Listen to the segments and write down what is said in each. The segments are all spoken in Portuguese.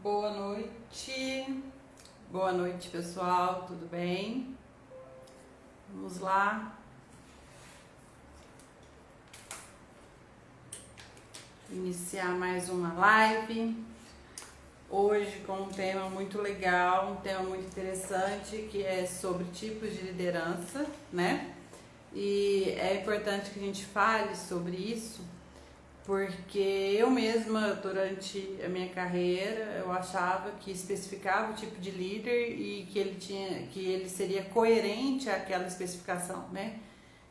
Boa noite. Boa noite, pessoal. Tudo bem? Vamos lá. Iniciar mais uma live. Hoje com um tema muito legal, um tema muito interessante, que é sobre tipos de liderança, né? E é importante que a gente fale sobre isso, porque eu mesma, durante a minha carreira, eu achava que especificava o tipo de líder e que ele seria coerente àquela especificação, né?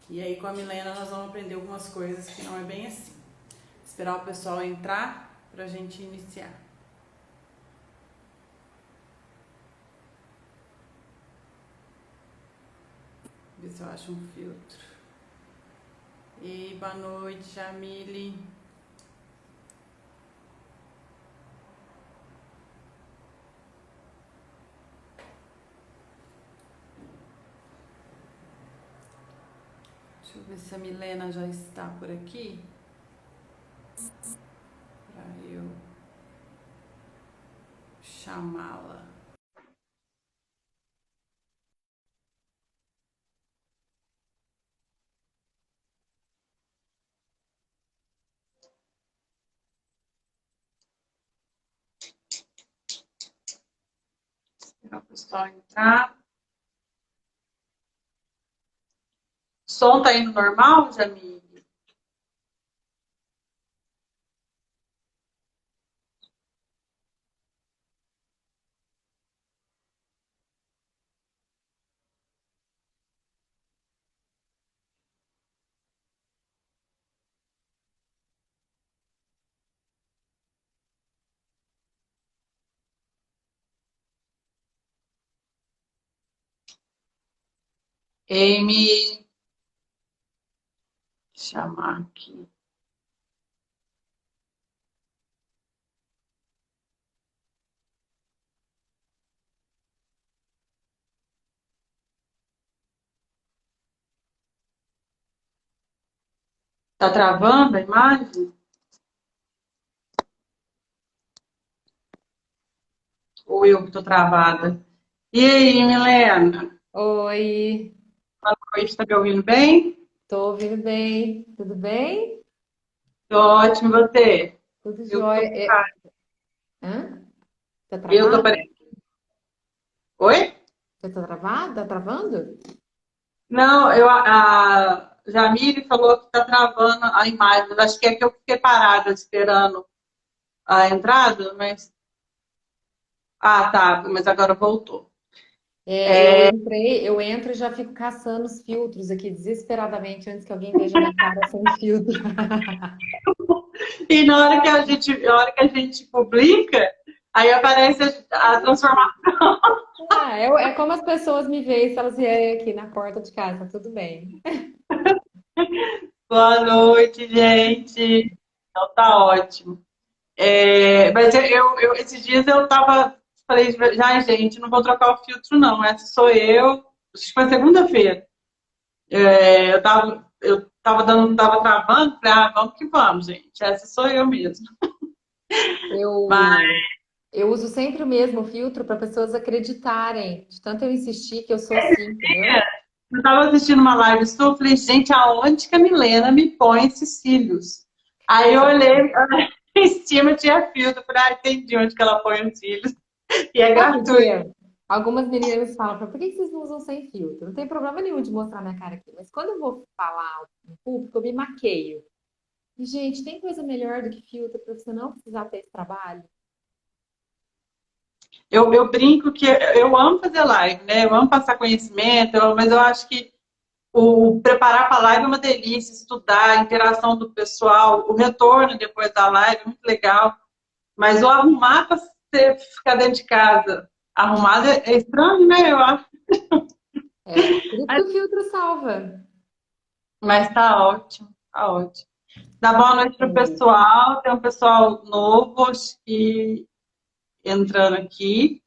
E aí com a Milena nós vamos aprender algumas coisas que não é bem assim. Esperar o pessoal entrar pra gente iniciar. Ver se eu acho um filtro. E boa noite, Jamile. Deixa eu ver se a Milena já está por aqui. Para eu chamá-la. Esperar o pessoal entrar. O som tá indo normal, Jamile? Amy, chamar aqui. Tá travando a imagem? Ou eu que tô travada? E aí, Milena? Oi, Boa noite, tá me ouvindo bem? tô ouvindo bem. Tudo bem? Tô ótimo, e você? Tudo Eu que tô jóia. com cara. Hã? Tá Eu tô travada? parecendo. Oi? Você tá travada? Tá travando? Não, a Jamile falou que tá travando a imagem. Eu acho que é que eu fiquei parada esperando a entrada, mas. Ah, tá, mas agora voltou. Eu entro e já fico caçando os filtros aqui desesperadamente antes que alguém veja minha cara sem filtro. E na hora que a gente publica, aí aparece a transformação. É como as pessoas me veem se elas vierem aqui na porta de casa, tá tudo bem. Boa noite, gente. Então tá ótimo. Mas esses dias eu tava. Falei, já, gente, não vou trocar o filtro, não. Essa sou eu. Acho que foi segunda-feira. Tava travando, falei, vamos que vamos, gente. Essa sou eu mesmo. Mas Eu, eu uso sempre o mesmo filtro para pessoas acreditarem, de tanto eu insistir que eu sou assim, entendeu? eu tava assistindo uma live sua, falei, gente, aonde que a Milena me põe esses cílios? Aí eu olhei, em cima tinha filtro, falei, entendi onde que ela põe os cílios. E é Sabe por gratuito. quê? Algumas meninas falam, por que vocês não usam sem filtro? Não tem problema nenhum de mostrar minha cara aqui, mas quando eu vou falar em público, eu me maqueio. E, gente, tem coisa melhor do que filtro para você não precisar ter esse trabalho? Eu brinco que eu amo fazer live, né? Eu amo passar conhecimento, mas eu acho que o preparar para a live é uma delícia, estudar, a interação do pessoal, o retorno depois da live é muito legal. Mas o arrumar para você ficar dentro de casa arrumado é estranho, né? Eu acho. É, por isso que o filtro salva. Mas tá ótimo, tá ótimo. Dá boa noite pro É. pessoal. Tem um pessoal novo acho que entrando aqui.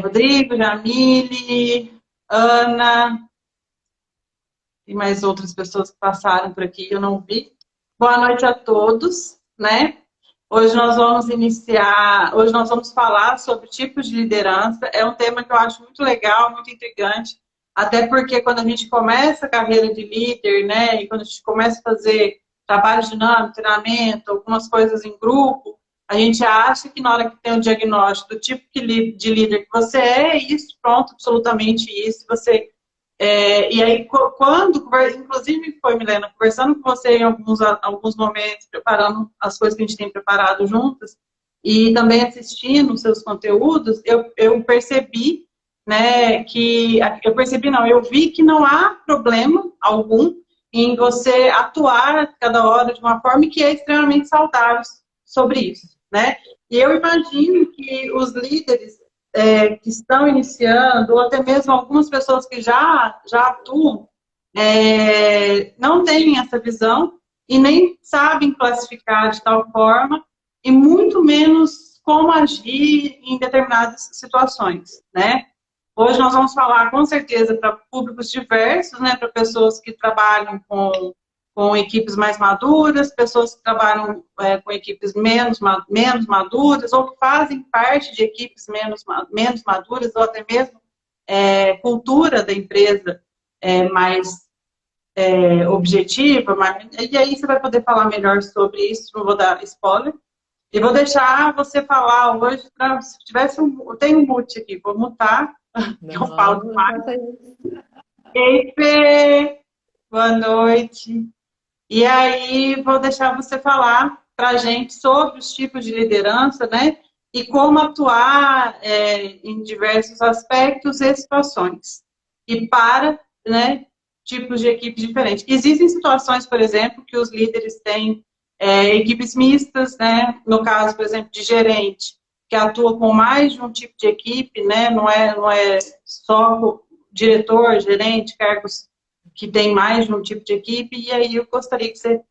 Rodrigo, Jamile, Ana, e mais outras pessoas que passaram por aqui, eu não vi. Boa noite a todos, né? Hoje nós vamos falar sobre tipos de liderança. É um tema que eu acho muito legal, muito intrigante, até porque quando a gente começa a carreira de líder, né, e quando a gente começa a fazer trabalho dinâmico, treinamento, algumas coisas em grupo, a gente acha que na hora que tem o diagnóstico do tipo de líder que você é isso, pronto, absolutamente isso, você e aí, quando, inclusive foi, Milena, conversando com você em alguns momentos, preparando as coisas que a gente tem preparado juntas, e também assistindo os seus conteúdos, eu percebi, né, eu percebi não, eu vi que não há problema algum em você atuar cada hora de uma forma que é extremamente saudável sobre isso, né? E eu imagino que os líderes que estão iniciando, ou até mesmo algumas pessoas que já atuam, não têm essa visão e nem sabem classificar de tal forma, e muito menos como agir em determinadas situações, né? Hoje nós vamos falar, com certeza, para públicos diversos, né? Para pessoas que trabalham com equipes mais maduras, pessoas que trabalham com equipes menos maduras, ou que fazem parte de equipes menos maduras, ou até mesmo cultura da empresa mais objetiva. E aí você vai poder falar melhor sobre isso, não vou dar spoiler. E vou deixar você falar hoje, se tivesse eu tenho um mute aqui, vou mutar, que eu Não, falo não demais. faça isso. Ei, Fê, boa noite. E aí, vou deixar você falar para a gente sobre os tipos de liderança, né? E como atuar em diversos aspectos e situações. E para, né, tipos de equipes diferentes. Existem situações, por exemplo, que os líderes têm equipes mistas, né? No caso, por exemplo, de gerente, que atua com mais de um tipo de equipe, né? Não é só o diretor, gerente, cargos que tem mais de um tipo de equipe, e aí eu gostaria que você,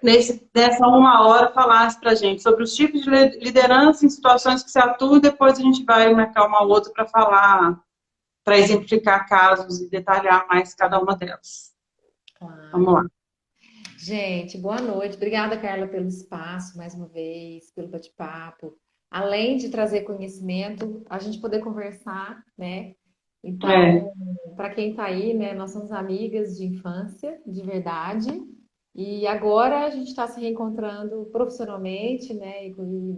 nessa uma hora, falasse para a gente sobre os tipos de liderança em situações que você atua, e depois a gente vai marcar uma outra para falar, para exemplificar casos e detalhar mais cada uma delas. Vamos Claro. lá. Gente, boa noite. Obrigada, Carla, pelo espaço, mais uma vez, pelo bate-papo. Além de trazer conhecimento, a gente poder conversar, né? É, Então, para quem está aí, né, nós somos amigas de infância, de verdade, e agora a gente está se reencontrando profissionalmente, né? E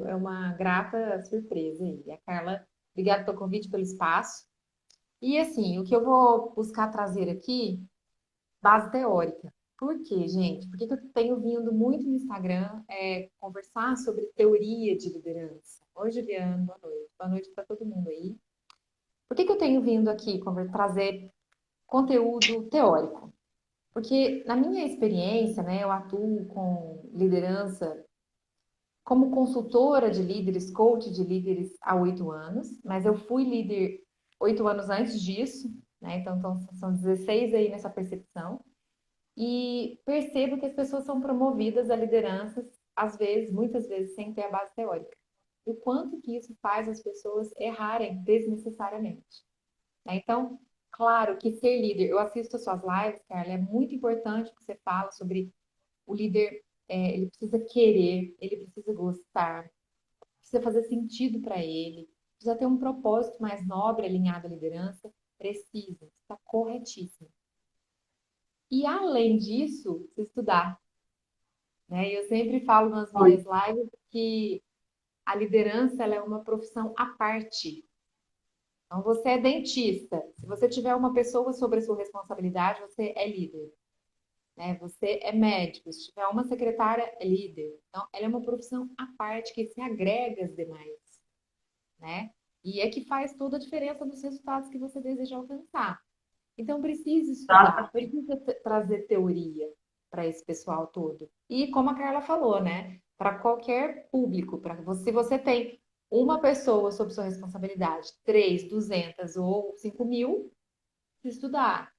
é uma grata surpresa aí. E a Carla, obrigada pelo convite, pelo espaço. E assim, o que eu vou buscar trazer aqui, base teórica. Por quê, gente? Por que que eu tenho vindo muito no Instagram conversar sobre teoria de liderança? Oi, Juliana, boa noite. Boa noite para todo mundo aí. Por que que eu tenho vindo aqui trazer conteúdo teórico? Porque na minha experiência, né, eu atuo com liderança como consultora de líderes, coach de líderes há 8 anos, mas eu fui líder 8 anos antes disso, né? Então são 16 aí nessa percepção. E percebo que as pessoas são promovidas a lideranças, às vezes, muitas vezes, sem ter a base teórica. E o quanto que isso faz as pessoas errarem desnecessariamente, né? Então, claro que ser líder, eu assisto as suas lives, Carla, é muito importante que você fala sobre o líder, ele precisa querer, ele precisa gostar, precisa fazer sentido para ele, precisa ter um propósito mais nobre alinhado à liderança, precisa, está corretíssimo. E além disso, precisa estudar, né? Eu sempre falo nas minhas lives que a liderança ela é uma profissão à parte. Então, você é dentista. Se você tiver uma pessoa sobre a sua responsabilidade, você é líder, né? Você é médico. Se tiver uma secretária, é líder. Então, ela é uma profissão à parte que se agrega às demais, né? E é que faz toda a diferença nos resultados que você deseja alcançar. Então, precisa estudar, tá? precisa trazer teoria para esse pessoal todo. E como a Carla falou, né? Para qualquer público, para você, se você tem uma pessoa sob sua responsabilidade, 3, 200 ou 5.000, precisa estudar,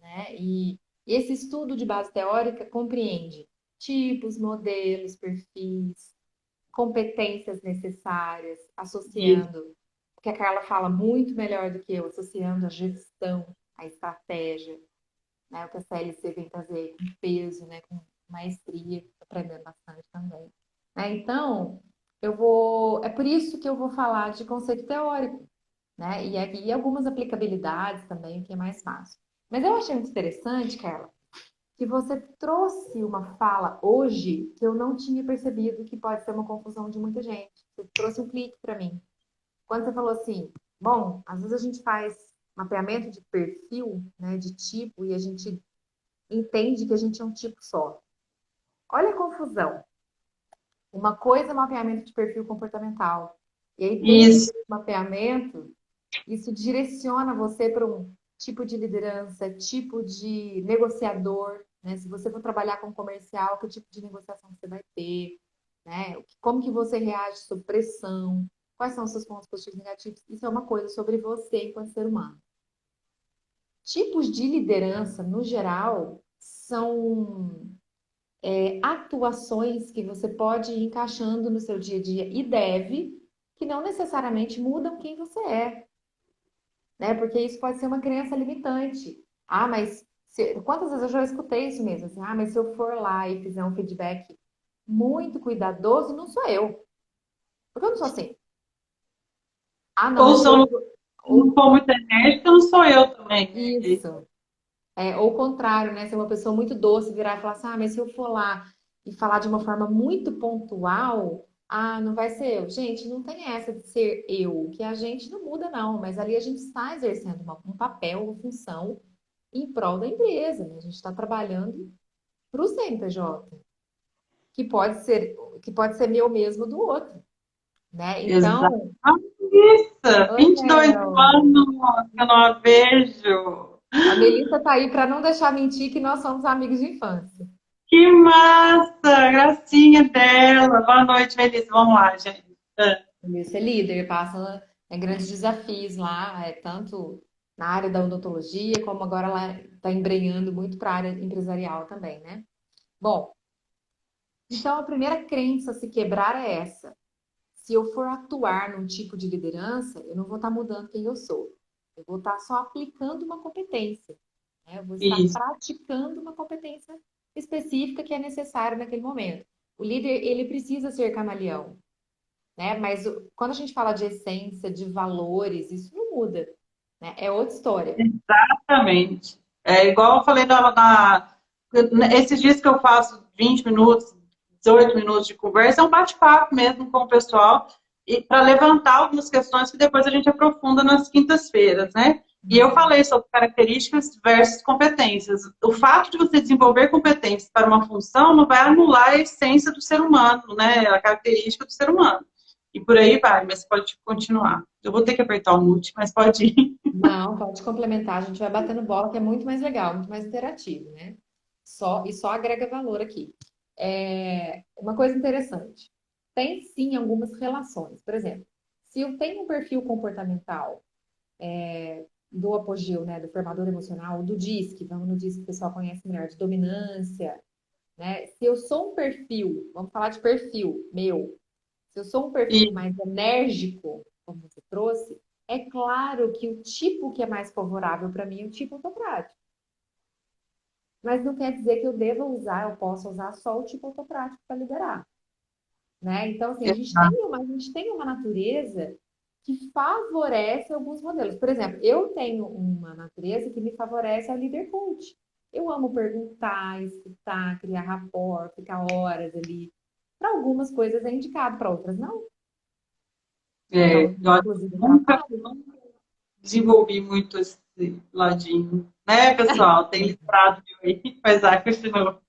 né? E esse estudo de base teórica compreende tipos, modelos, perfis, competências necessárias, Isso. associando, o que a Carla fala muito melhor do que eu, associando a gestão, a estratégia, né? O que a CLC vem trazer com peso, né? Com maestria, aprendendo bastante também. né? Então, é por isso que eu vou falar de conceito teórico, né? E algumas aplicabilidades também, o que é mais fácil. Mas eu achei muito interessante, Carla, que você trouxe uma fala hoje que eu não tinha percebido que pode ser uma confusão de muita gente. Você trouxe um clique para mim. Quando você falou assim, bom, às vezes a gente faz mapeamento de perfil, né, de tipo, e a gente entende que a gente é um tipo só. Olha a confusão. Uma coisa é mapeamento de perfil comportamental. E aí, dentro Isso, desse mapeamento, isso direciona você para um tipo de liderança, tipo de negociador, né? Se você for trabalhar com comercial, que tipo de negociação você vai ter, né? Como que você reage sob pressão, quais são os seus pontos positivos e negativos. Isso é uma coisa sobre você enquanto ser humano. Tipos de liderança, no geral, são atuações que você pode ir encaixando no seu dia a dia e deve, que não necessariamente mudam quem você é, né? Porque isso pode ser uma crença limitante. Ah, mas quantas vezes eu já escutei isso mesmo? Assim, ah, mas se eu for lá e fizer um feedback muito cuidadoso, não sou eu. Porque eu não sou assim. Ah, não, ou mas se se eu eu não, for... não Ou... for muito enérgica, não sou eu também, né? Isso. Ou o contrário, né? Ser uma pessoa muito doce, virar e falar assim, ah, mas se eu for lá e falar de uma forma muito pontual, ah, não vai ser eu. Gente, não tem essa de ser eu, que a gente não muda, não, mas ali a gente está exercendo um papel, uma função em prol da empresa, né? A gente está trabalhando para o CNPJ, que pode ser, que pode ser meu mesmo do outro, né? Exato. Então, Isso, oi, 22 Mel. anos que eu não a vejo. A Melissa tá aí para não deixar mentir que nós somos amigos de infância. Que massa! Gracinha dela. Boa noite, Melissa. Vamos lá, gente. Ser líder, passa grandes desafios lá, tanto na área da odontologia, como agora ela está embrenhando muito para a área empresarial também, né? Bom, então a primeira crença a se quebrar é essa. Se eu for atuar num tipo de liderança, eu não vou estar mudando quem eu sou. Eu vou estar só aplicando uma competência, né? Eu vou estar Isso. praticando uma competência específica que é necessária naquele momento. O líder, ele precisa ser camaleão, né? Mas quando a gente fala de essência, de valores, isso não muda, né? É outra história. Exatamente. É igual eu falei esses dias que eu faço 20 minutos, 18 minutos de conversa, é um bate-papo mesmo com o pessoal, e para levantar algumas questões que depois a gente aprofunda nas quintas-feiras, né? E eu falei sobre características versus competências. O fato de você desenvolver competências para uma função não vai anular a essência do ser humano, né? A característica do ser humano. E por aí vai, mas pode continuar. Eu vou ter que apertar o mute, mas pode ir. Não, pode complementar, a gente vai batendo bola, que é muito mais legal, muito mais interativo, né? Só agrega valor aqui. Uma coisa interessante, tem sim algumas relações. Por exemplo, se eu tenho um perfil comportamental do apogeu, né, do formador emocional, do DISC, vamos no DISC que o pessoal conhece melhor, de dominância, né? Se eu sou um perfil, vamos falar de perfil meu, se eu sou um perfil E mais enérgico, como você trouxe, é claro que o tipo que é mais favorável para mim é o tipo autocrático. Mas não quer dizer que eu deva usar, eu possa usar só o tipo autocrático para liderar, né? Então, assim, a gente tem uma natureza que favorece alguns modelos. Por exemplo, eu tenho uma natureza que me favorece a líder coach. Eu amo perguntar, escutar, criar rapport, ficar horas ali. Para algumas coisas é indicado, para outras não. Então, eu inclusive, nunca desenvolvi muito esse ladinho, né, pessoal? Tem listrado meu aí, mas continua.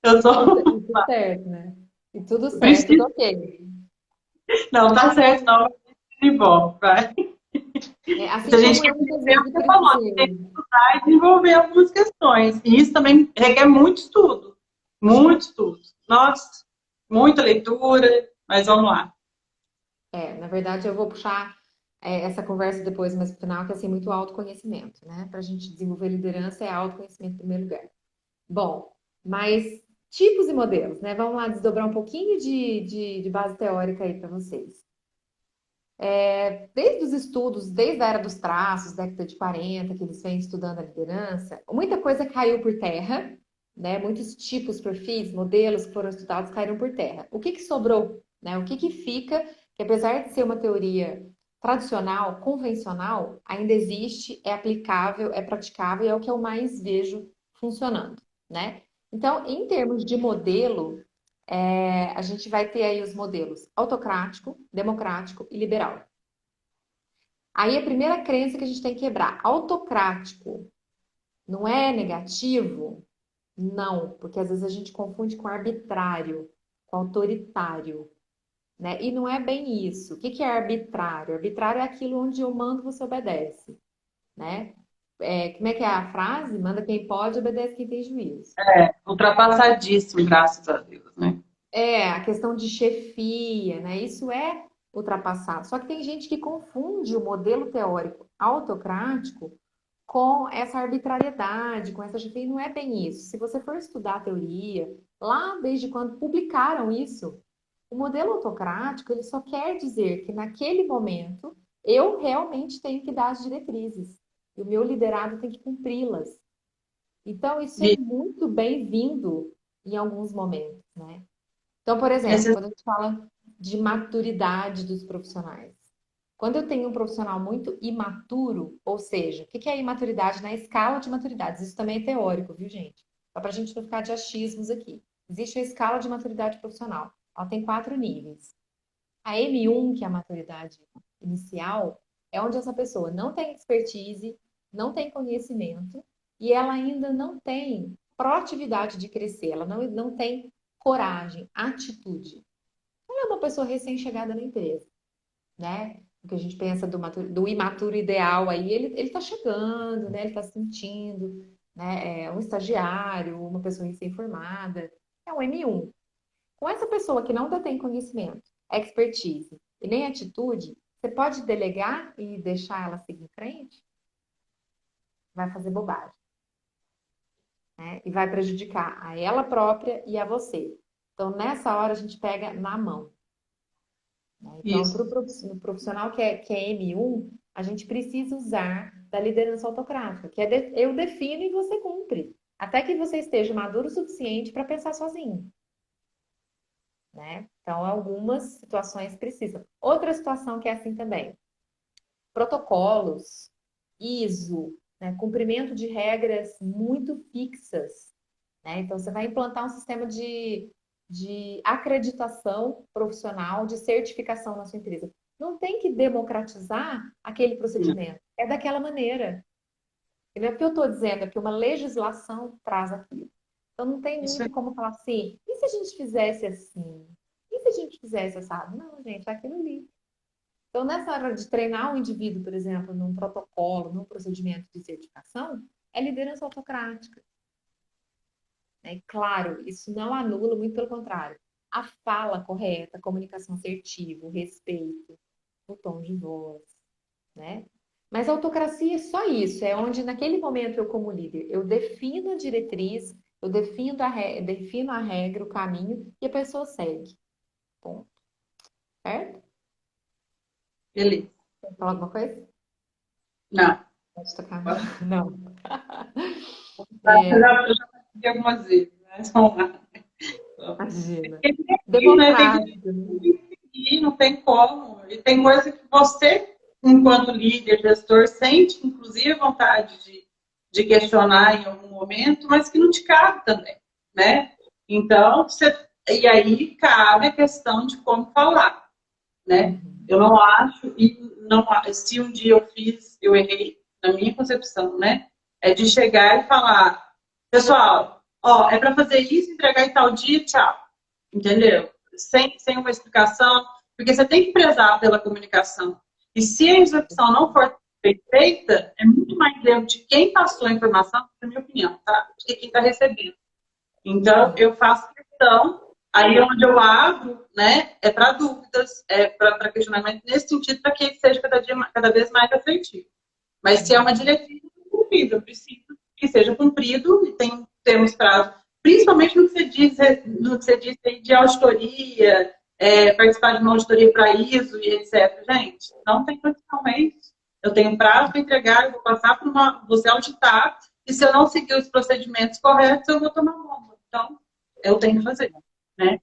Eu sou. e tudo certo, né? E tudo certo, tudo Vestido. ok. Não, tá certo, não. De bom, vai. Se Assim a gente como quer eu muitas crescer, vezes você falou, tem que precisei. estudar e desenvolver algumas questões. E isso também requer muito estudo. Muito estudo. Nossa, muita leitura, mas vamos lá. Na verdade, eu vou puxar essa conversa depois, mas no final, que é assim, muito autoconhecimento, né? Para a gente desenvolver liderança é autoconhecimento em primeiro lugar. Bom, mas tipos e modelos, né? Vamos lá desdobrar um pouquinho de base teórica aí para vocês. Desde os estudos, desde a era dos traços, década de 40, que eles vêm estudando a liderança, muita coisa caiu por terra, né? Muitos tipos, perfis, modelos que foram estudados caíram por terra. O que sobrou, né? O que fica, que apesar de ser uma teoria tradicional, convencional, ainda existe, é aplicável, é praticável e é o que eu mais vejo funcionando, né? Então, em termos de modelo, a gente vai ter aí os modelos autocrático, democrático e liberal. Aí a primeira crença que a gente tem que quebrar, autocrático não é negativo? Não, porque às vezes a gente confunde com arbitrário, com autoritário, né? E não é bem isso. O que é arbitrário? Arbitrário é aquilo onde eu mando, você obedece, né? Como é que é a frase? Manda quem pode, obedece quem tem juízo. Ultrapassadíssimo, graças a Deus, né? A questão de chefia, né? Isso é ultrapassado. Só que tem gente que confunde o modelo teórico autocrático com essa arbitrariedade, com essa chefia, e não é bem isso. Se você for estudar a teoria, lá desde quando publicaram isso, o modelo autocrático, ele só quer dizer que naquele momento eu realmente tenho que dar as diretrizes e o meu liderado tem que cumpri-las. Então, isso é E muito bem-vindo em alguns momentos, né? Então, por exemplo, esse, quando a gente fala de maturidade dos profissionais. Quando eu tenho um profissional muito imaturo, ou seja, o que é imaturidade na escala de maturidades? Isso também é teórico, viu, gente? Só para a gente não ficar de achismos aqui. Existe a escala de maturidade profissional. Ela tem 4 níveis. A M1, que é a maturidade inicial, é onde essa pessoa não tem expertise, não tem conhecimento e ela ainda não tem proatividade de crescer, ela não tem coragem, atitude. Ela é uma pessoa recém-chegada na empresa, né? O que a gente pensa do imaturo ideal aí, ele tá chegando, né? Ele tá sentindo, né? É um estagiário, uma pessoa recém-formada. É um M1. Com essa pessoa que não detém conhecimento, expertise e nem atitude, você pode delegar e deixar ela seguir em frente? Vai fazer bobagem, né? E vai prejudicar a ela própria e a você. Então, nessa hora, a gente pega na mão, né? Então, para isso. o profissional que é M1, a gente precisa usar da liderança autocrática, que é eu defino e você cumpre. Até que você esteja maduro o suficiente para pensar sozinho. Né? Então, algumas situações precisam. Outra situação que é assim também. Protocolos, ISO, né? Cumprimento de regras muito fixas. Né? Então, você vai implantar um sistema de acreditação profissional, de certificação na sua empresa. Não tem que democratizar aquele procedimento. É daquela maneira. E não é porque eu estou dizendo, é que uma legislação traz aquilo. Então, não tem Isso é muito como falar assim, e se a gente fizesse assim? E se a gente fizesse assado? Não, gente, é aquilo ali. Então, nessa hora de treinar o indivíduo, por exemplo, num protocolo, num procedimento de certificação, é liderança autocrática. Né? Claro, isso não anula, muito pelo contrário. A fala correta, a comunicação assertiva, o respeito, o tom de voz, né? Mas a autocracia é só isso, é onde naquele momento eu como líder, eu defino a diretriz, eu defino a regra, o caminho e a pessoa segue. Ponto. Certo? beleza. Quer falar alguma coisa? Não. Pode tocar? Não. Eu já consegui algumas vezes, né? Vamos lá. Imagina. Né? Tem que Democrático, né? seguir, não tem como. E tem coisa que você, enquanto líder, gestor, sente, inclusive, vontade de questionar em algum momento, mas que não te cabe também, né? Então, e aí cabe a questão de como falar, né? Uhum. Eu não acho, e não, se um dia eu errei, na minha concepção, né? É de chegar e falar, pessoal, ó, é para fazer isso, entregar em tal dia, tchau. Entendeu? Sem uma explicação, porque você tem que prezar pela comunicação. E se a execução não for bem feita, é muito mais erro de quem passou a informação, na minha opinião, tá? Do que quem está recebendo. Então, Sim. eu faço questão, aí onde eu abro, né, é para dúvidas, é para questionamento nesse sentido, para que ele seja cada vez mais assertivo. Mas se é uma Uhum. diretriz cumprida, eu preciso que seja cumprido e temos prazo, principalmente no que você diz aí de auditoria, participar de uma auditoria para ISO e etc. Gente, não tem condição, é isso. Eu tenho prazo para entregar, eu vou passar por você auditar, e se eu não seguir os procedimentos corretos, eu vou tomar bomba. Então, eu tenho que fazer, né?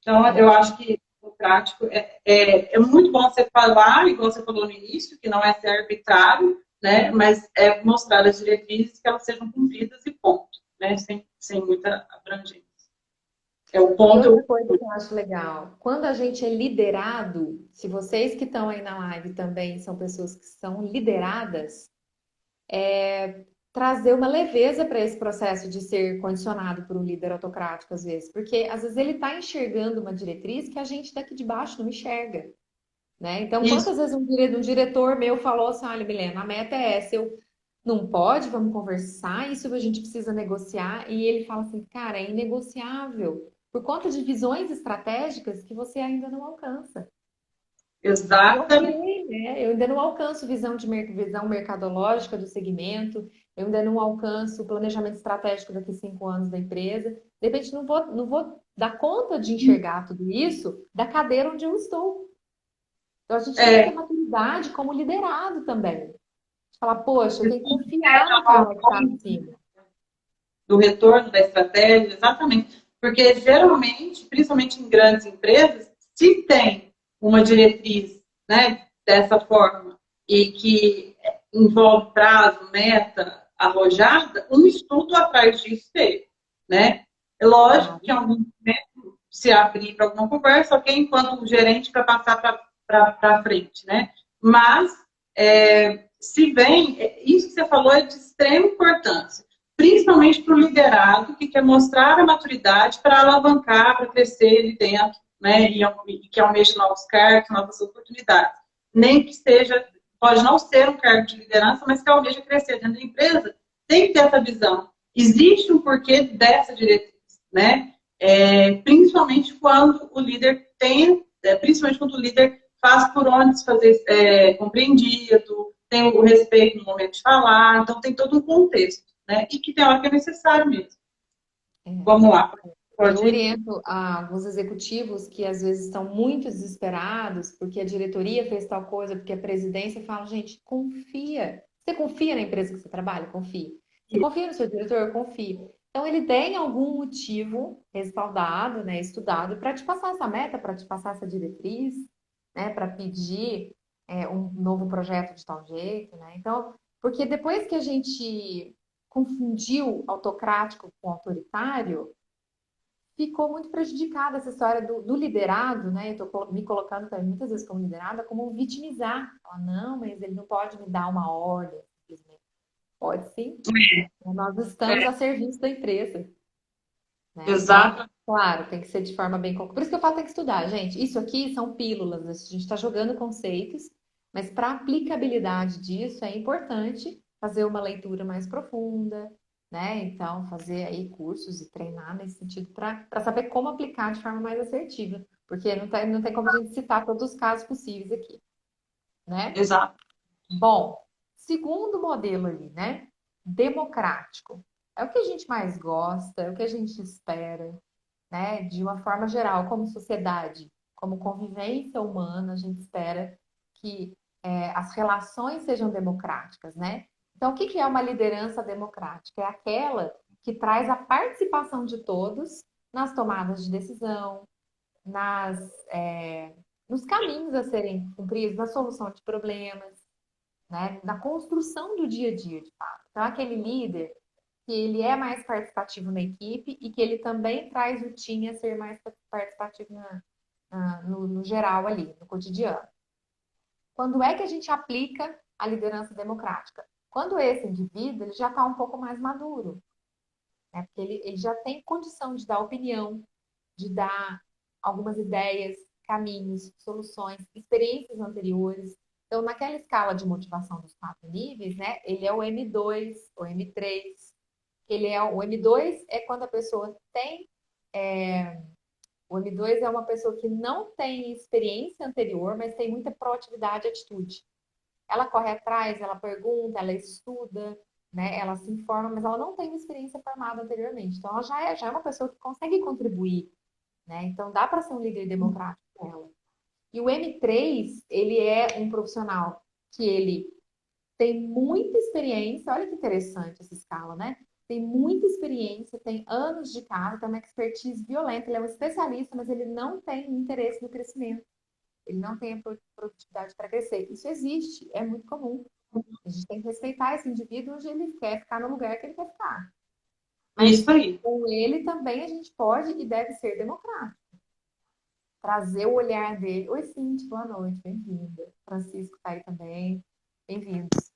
Então, eu acho que o prático é muito bom você falar, igual você falou no início, que não é ser arbitrário, né? Mas é mostrar as diretrizes que elas sejam cumpridas e ponto, né? Sem muita abrangência. É o E ponto. outra coisa que eu acho legal, quando a gente é liderado, se vocês que estão aí na live também são pessoas que são lideradas, trazer uma leveza para esse processo de ser condicionado por um líder autocrático, às vezes. Porque, às vezes, ele está enxergando uma diretriz que a gente daqui de baixo não enxerga, né? Então, Isso, quantas vezes um diretor meu falou assim, olha, Milena, a meta é essa, eu não pode, vamos conversar, isso a gente precisa negociar. E ele fala assim, cara, é inegociável, por conta de visões estratégicas que você ainda não alcança. E exatamente. ok, né? Eu ainda não alcanço visão mercadológica do segmento, eu ainda não alcanço o planejamento estratégico daqui a 5 anos da empresa. De repente, não vou dar conta de enxergar tudo isso da cadeira onde eu estou. Então, a gente tem que ter É, maturidade como liderado também. De falar, poxa, eu tenho que confiar naquela que está acima. do retorno da estratégia, exatamente. Porque geralmente, principalmente em grandes empresas, se tem uma diretriz, né, dessa forma e que envolve prazo, meta arrojada, um estudo atrás disso teve, né? É lógico que em Claro. algum momento se abrir para alguma conversa, ok, enquanto o gerente para passar para frente, né? Mas se vem, isso que você falou é de extrema importância, principalmente para o liderado que quer mostrar a maturidade para alavancar, para crescer ali dentro, né? E que almeja novos cargos, novas oportunidades. Nem que seja, pode não ser um cargo de liderança, mas que almeja crescer dentro da empresa, tem que ter essa visão. Existe um porquê dessa diretriz, né? Principalmente quando o líder principalmente quando o líder faz por onde se fazer compreendido, tem o respeito no momento de falar, então tem todo um contexto, né? E que tem hora que é necessário mesmo. É. Vamos lá. Eu Pode ir? oriento alguns executivos que às vezes estão muito desesperados porque a diretoria fez tal coisa, porque a presidência fala, gente, confia. Você confia na empresa que você trabalha? Confia. Você confia no seu diretor? Confia. Então ele tem algum motivo respaldado, né, estudado para te passar essa meta, para te passar essa diretriz, né, para pedir um novo projeto de tal jeito, né? Então, porque depois que a gente confundiu autocrático com autoritário, ficou muito prejudicada essa história do liderado, né? Eu estou me colocando também muitas vezes como liderada, como vitimizar. Falar, não, mas ele não pode me dar uma ordem, simplesmente. Pode sim. Nós estamos a serviço da empresa, né? Então, Exato. claro, tem que ser de forma bem concreta. Por isso que eu falo que tem que estudar, gente. Isso aqui são pílulas, a gente está jogando conceitos, mas para aplicabilidade disso é importante fazer uma leitura mais profunda, né? Então, fazer aí cursos e treinar nesse sentido para saber como aplicar de forma mais assertiva, porque não tem como a gente citar todos os casos possíveis aqui, né? Exato. Bom, segundo modelo ali, né? Democrático. É o que a gente mais gosta, é o que a gente espera, né? De uma forma geral, como sociedade, como convivência humana, a gente espera que as relações sejam democráticas, né? Então, o que que é uma liderança democrática? É aquela que traz a participação de todos nas tomadas de decisão, nas, nos caminhos a serem cumpridos, na solução de problemas, né? Na construção do dia a dia, de fato. Então, aquele líder que ele é mais participativo na equipe e que ele também traz o time a ser mais participativo no geral ali, no cotidiano. Quando é que a gente aplica a liderança democrática? Quando esse indivíduo ele já está um pouco mais maduro, né? Porque ele já tem condição de dar opinião, de dar algumas ideias, caminhos, soluções, experiências anteriores. Então, naquela escala de motivação dos 4 níveis, né, ele é o M2, o M3. O M2 é quando a pessoa tem. O M2 é uma pessoa que não tem experiência anterior, mas tem muita proatividade e atitude. Ela corre atrás, ela pergunta, ela estuda, né? Ela se informa, mas ela não tem uma experiência formada anteriormente. Então, ela já é uma pessoa que consegue contribuir, né? Então, dá para ser um líder democrático com ela. E o M3, ele é um profissional que ele tem muita experiência, olha que interessante essa escala, né? Tem muita experiência, tem anos de casa, tem uma expertise violenta, ele é um especialista, mas ele não tem interesse no crescimento. Ele não tem a produtividade para crescer. Isso existe, é muito comum. A gente tem que respeitar esse indivíduo onde ele quer ficar no lugar que ele quer ficar. Mas Isso aí. com ele também a gente pode e deve ser democrático. Trazer o olhar dele. Oi, Cintia, boa noite, bem-vinda. Francisco está aí também, bem-vindos.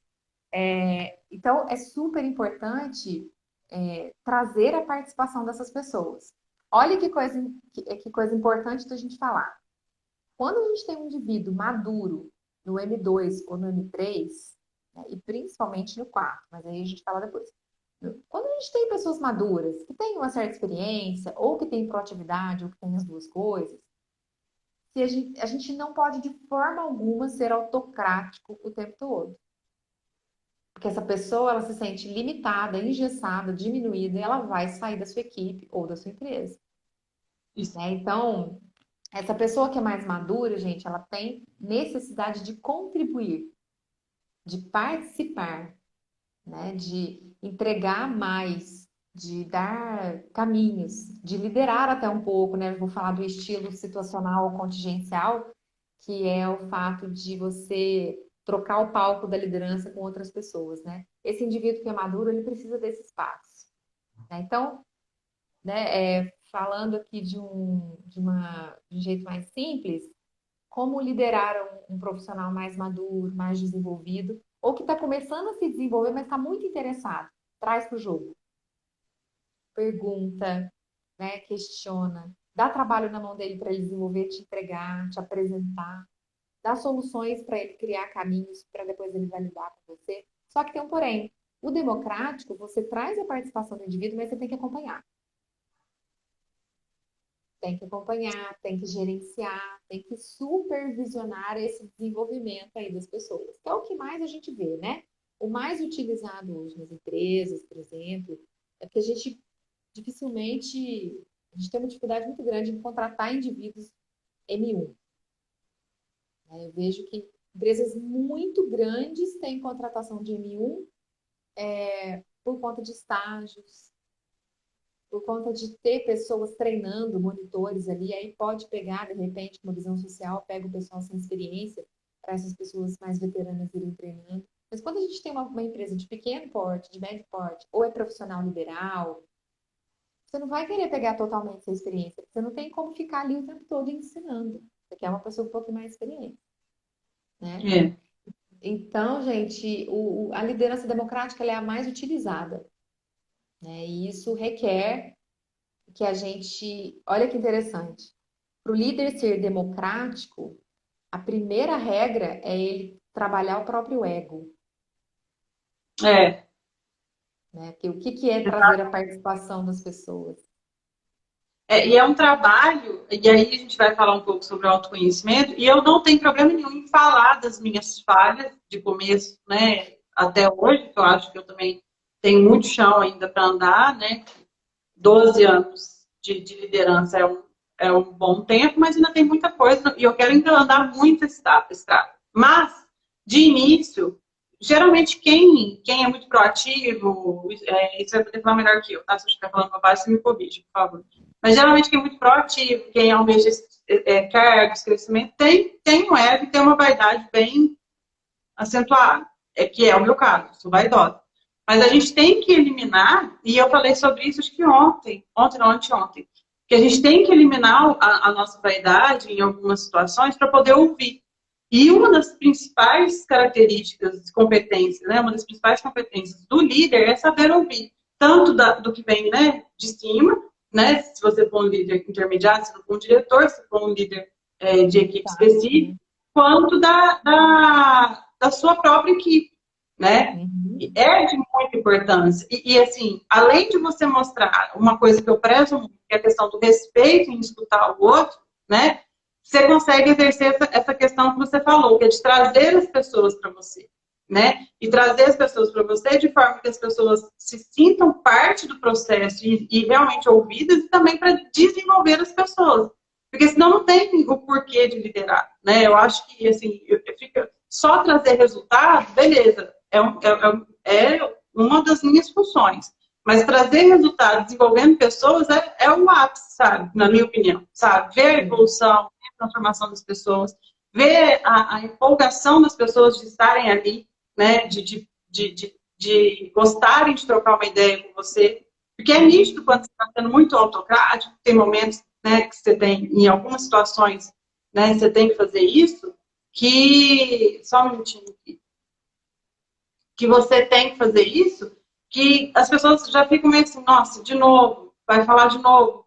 Então, é super importante trazer a participação dessas pessoas. Olha que coisa importante da gente falar. Quando a gente tem um indivíduo maduro no M2 ou no M3, né, e principalmente no 4, mas aí a gente fala depois. Quando a gente tem pessoas maduras, que têm uma certa experiência, ou que têm proatividade, ou que têm as duas coisas, a gente não pode de forma alguma ser autocrático o tempo todo. Porque essa pessoa, ela se sente limitada, engessada, diminuída, e ela vai sair da sua equipe ou da sua empresa. Né? Então, essa pessoa que é mais madura, gente, ela tem necessidade de contribuir, de participar, né? De entregar mais, de dar caminhos, de liderar até um pouco, né? Eu vou falar do estilo situacional ou contingencial, que é o fato de você trocar o palco da liderança com outras pessoas, né? Esse indivíduo que é maduro, ele precisa desse espaço. Né? Então, né, falando aqui de um jeito mais simples, como liderar um profissional mais maduro, mais desenvolvido, ou que está começando a se desenvolver, mas está muito interessado. Traz para o jogo. Pergunta, né, questiona, dá trabalho na mão dele para ele desenvolver, te entregar, te apresentar, dá soluções para ele criar caminhos para depois ele validar com você. Só que tem um porém. O democrático, você traz a participação do indivíduo, mas você tem que acompanhar. Tem que acompanhar, tem que gerenciar, tem que supervisionar esse desenvolvimento aí das pessoas. Que é o que mais a gente vê, né? O mais utilizado hoje nas empresas, por exemplo, é porque a gente dificilmente, a gente tem uma dificuldade muito grande em contratar indivíduos M1. Eu vejo que empresas muito grandes têm contratação de M1 por conta de estágios, por conta de ter pessoas treinando, monitores ali, aí pode pegar, de repente, uma visão social, pega o pessoal sem experiência, para essas pessoas mais veteranas irem treinando. Mas quando a gente tem uma empresa de pequeno porte, de médio porte, ou é profissional liberal, você não vai querer pegar totalmente essa experiência, porque você não tem como ficar ali o tempo todo ensinando. Você quer uma pessoa um pouco mais experiente. Né? Então, gente, a liderança democrática ela é a mais utilizada. Né? E isso requer que a gente... Olha que interessante. Para o líder ser democrático, a primeira regra é ele trabalhar o próprio ego. Né? Porque o que é trazer a participação das pessoas? E é um trabalho, e aí a gente vai falar um pouco sobre o autoconhecimento, e eu não tenho problema nenhum em falar das minhas falhas de começo, né, até hoje, que eu acho que eu também tenho muito chão ainda para andar, né, 12 anos de liderança é um bom tempo, mas ainda tem muita coisa, e eu quero ainda andar muito esse estrada. Mas, de início, geralmente quem é muito proativo, isso vai poder falar melhor que eu, tá? Se eu estiver falando bobagem, você me corrige, por favor. Mas geralmente quem é muito proativo, quem almeja cargos, crescimento, tem um ego e tem uma vaidade bem acentuada. Que é o meu caso, sou vaidosa. Mas a gente tem que eliminar, e eu falei sobre isso acho que ontem, que a gente tem que eliminar a nossa vaidade em algumas situações para poder ouvir. E uma das principais características, competências, né, uma das principais competências do líder é saber ouvir. Tanto do que vem, né, de cima, né, se você for um líder intermediário, se for um diretor, se for um líder de equipe específica, quanto da sua própria equipe, né? É de muita importância. E assim, além de você mostrar uma coisa que eu prezo muito, que é a questão do respeito em escutar o outro, né? Você consegue exercer essa questão que você falou, que é de trazer as pessoas para você, né? E trazer as pessoas para você de forma que as pessoas se sintam parte do processo e realmente ouvidas, e também para desenvolver as pessoas. Porque senão não tem o porquê de liderar, né? Eu acho que, assim, só trazer resultado, beleza, é uma das minhas funções. Mas trazer resultados desenvolvendo pessoas é o ápice, sabe? Na minha opinião, sabe? Ver a evolução, ver a transformação das pessoas, ver a empolgação das pessoas de estarem ali, né? De gostarem de trocar uma ideia com você. Porque é nítido quando você está sendo muito autocrático, tem momentos, né, que você tem, em algumas situações, né, você tem que fazer isso, só um minutinho aqui, que você tem que fazer isso, que as pessoas já ficam meio assim, nossa, de novo, vai falar de novo.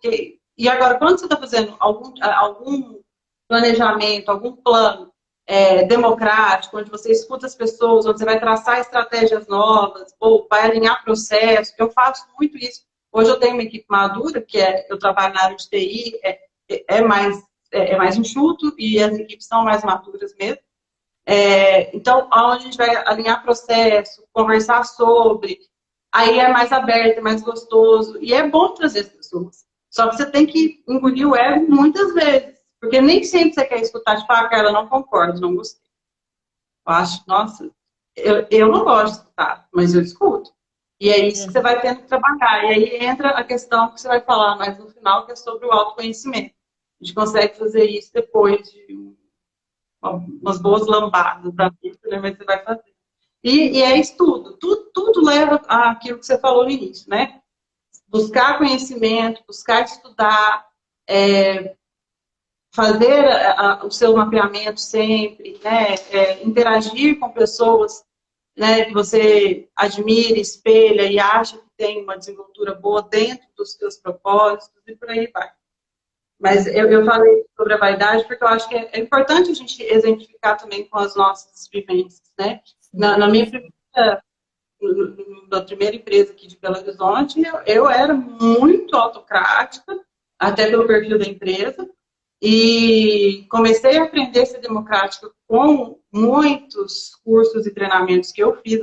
E agora, quando você está fazendo algum planejamento, algum plano democrático, onde você escuta as pessoas, onde você vai traçar estratégias novas, ou vai alinhar processos, eu faço muito isso. Hoje eu tenho uma equipe madura, eu trabalho na área de TI, mais enxuto, e as equipes são mais maduras mesmo. Então, onde a gente vai alinhar processo, conversar sobre, aí é mais aberto, é mais gostoso, e é bom trazer as pessoas. Só que você tem que engolir o ego muitas vezes, porque nem sempre você quer escutar, tipo, Carla, não concordo, não gostei. Eu acho, nossa, eu não gosto de escutar, mas eu escuto. E é isso que você vai tendo que trabalhar. E aí entra a questão que você vai falar mais no final, que é sobre o autoconhecimento. A gente consegue fazer isso depois de umas boas lambadas da vida, né? Mas você vai fazer. E é estudo. Tudo leva àquilo que você falou no início, né? Buscar conhecimento, buscar estudar, fazer o seu mapeamento sempre, né? Interagir com pessoas, né, que você admira, espelha e acha que tem uma desenvoltura boa dentro dos seus propósitos e por aí vai. Mas eu falei sobre a vaidade porque eu acho que é importante a gente exemplificar também com as nossas vivências, né? Na minha primeira empresa aqui de Belo Horizonte, eu era muito autocrática, até pelo perfil da empresa, e comecei a aprender a ser democrática com muitos cursos e treinamentos que eu fiz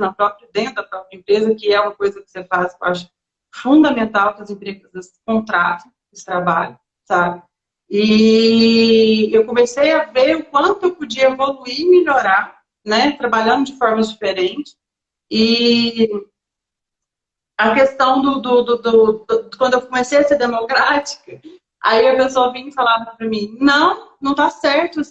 dentro da própria empresa, que é uma coisa que você faz, que eu acho fundamental que as empresas contratem esse trabalho, sabe? E eu comecei a ver o quanto eu podia evoluir e melhorar, né? Trabalhando de formas diferentes. E a questão quando eu comecei a ser democrática, aí a pessoa vinha e falava para mim, não tá certo.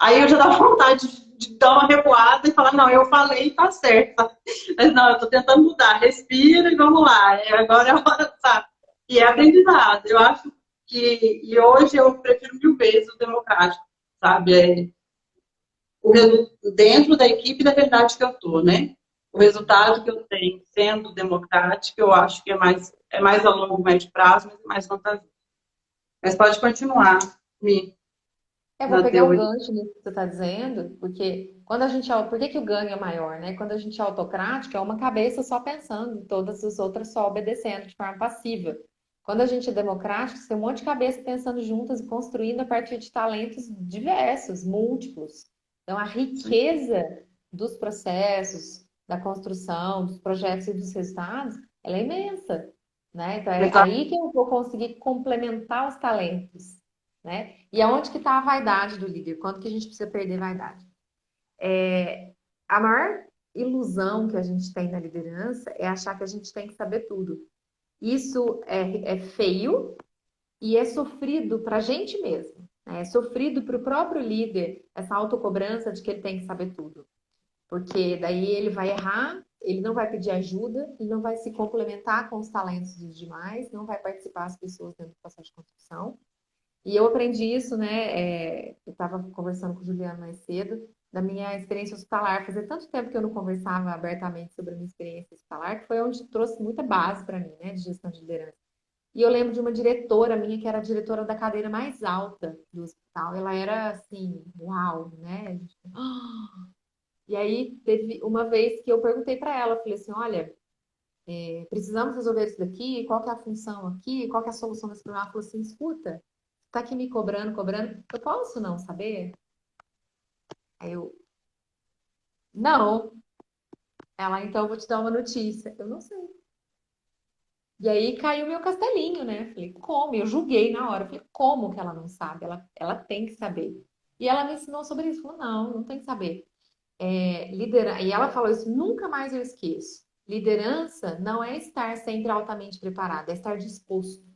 Aí eu já dava vontade de dar uma recuada e falar, não, eu falei, tá certo. Mas não, eu tô tentando mudar, respira e vamos lá. Agora é a hora, sabe? E é aprendizado. Eu acho e hoje eu prefiro mil vezes o democrático, sabe? Dentro da equipe da verdade que eu tô, né? O resultado que eu tenho sendo democrático, eu acho que é mais a longo, médio prazo, mas é mais vantajoso. Mas pode continuar, Mi, Eu vou na pegar o teoria. gancho nisso que você está dizendo, porque quando a gente, por que que o ganho é maior, né? Quando a gente é autocrático, é uma cabeça só pensando, todas as outras só obedecendo de forma passiva. Quando a gente é democrático, tem um monte de cabeça pensando juntas e construindo a partir de talentos diversos, múltiplos. Então, a riqueza dos processos, da construção, dos projetos e dos resultados, ela é imensa, né? Então, é Exato. aí que eu vou conseguir complementar os talentos, né? E aonde que está a vaidade do líder? Quando que a gente precisa perder vaidade? A maior ilusão que a gente tem na liderança é achar que a gente tem que saber tudo. Isso é feio e é sofrido para a gente mesmo, né? É sofrido para o próprio líder, essa autocobrança de que ele tem que saber tudo. Porque daí ele vai errar, ele não vai pedir ajuda, ele não vai se complementar com os talentos dos demais, não vai participar as pessoas dentro do processo de construção. E eu aprendi isso, né? Eu estava conversando com o Juliano mais cedo, da minha experiência hospitalar. Fazia tanto tempo que eu não conversava abertamente sobre a minha experiência hospitalar, que foi onde trouxe muita base para mim, né, de gestão de liderança. E eu lembro de uma diretora minha, que era a diretora da cadeira mais alta do hospital. Ela era assim, uau, né? E aí teve uma vez que eu perguntei para ela, falei assim, olha, precisamos resolver isso daqui, qual que é a função aqui, qual que é a solução desse problema? Ela falou assim, escuta, tá aqui me cobrando, eu posso não saber? Aí eu, não. Ela, então eu vou te dar uma notícia. Eu não sei. E aí caiu meu castelinho, né? Falei, como? Eu julguei na hora. Falei, como que ela não sabe? Ela tem que saber. E ela me ensinou sobre isso. Falou, não tem que saber. E ela falou isso, nunca mais eu esqueço. Liderança não é estar sempre altamente preparada, é estar disposto.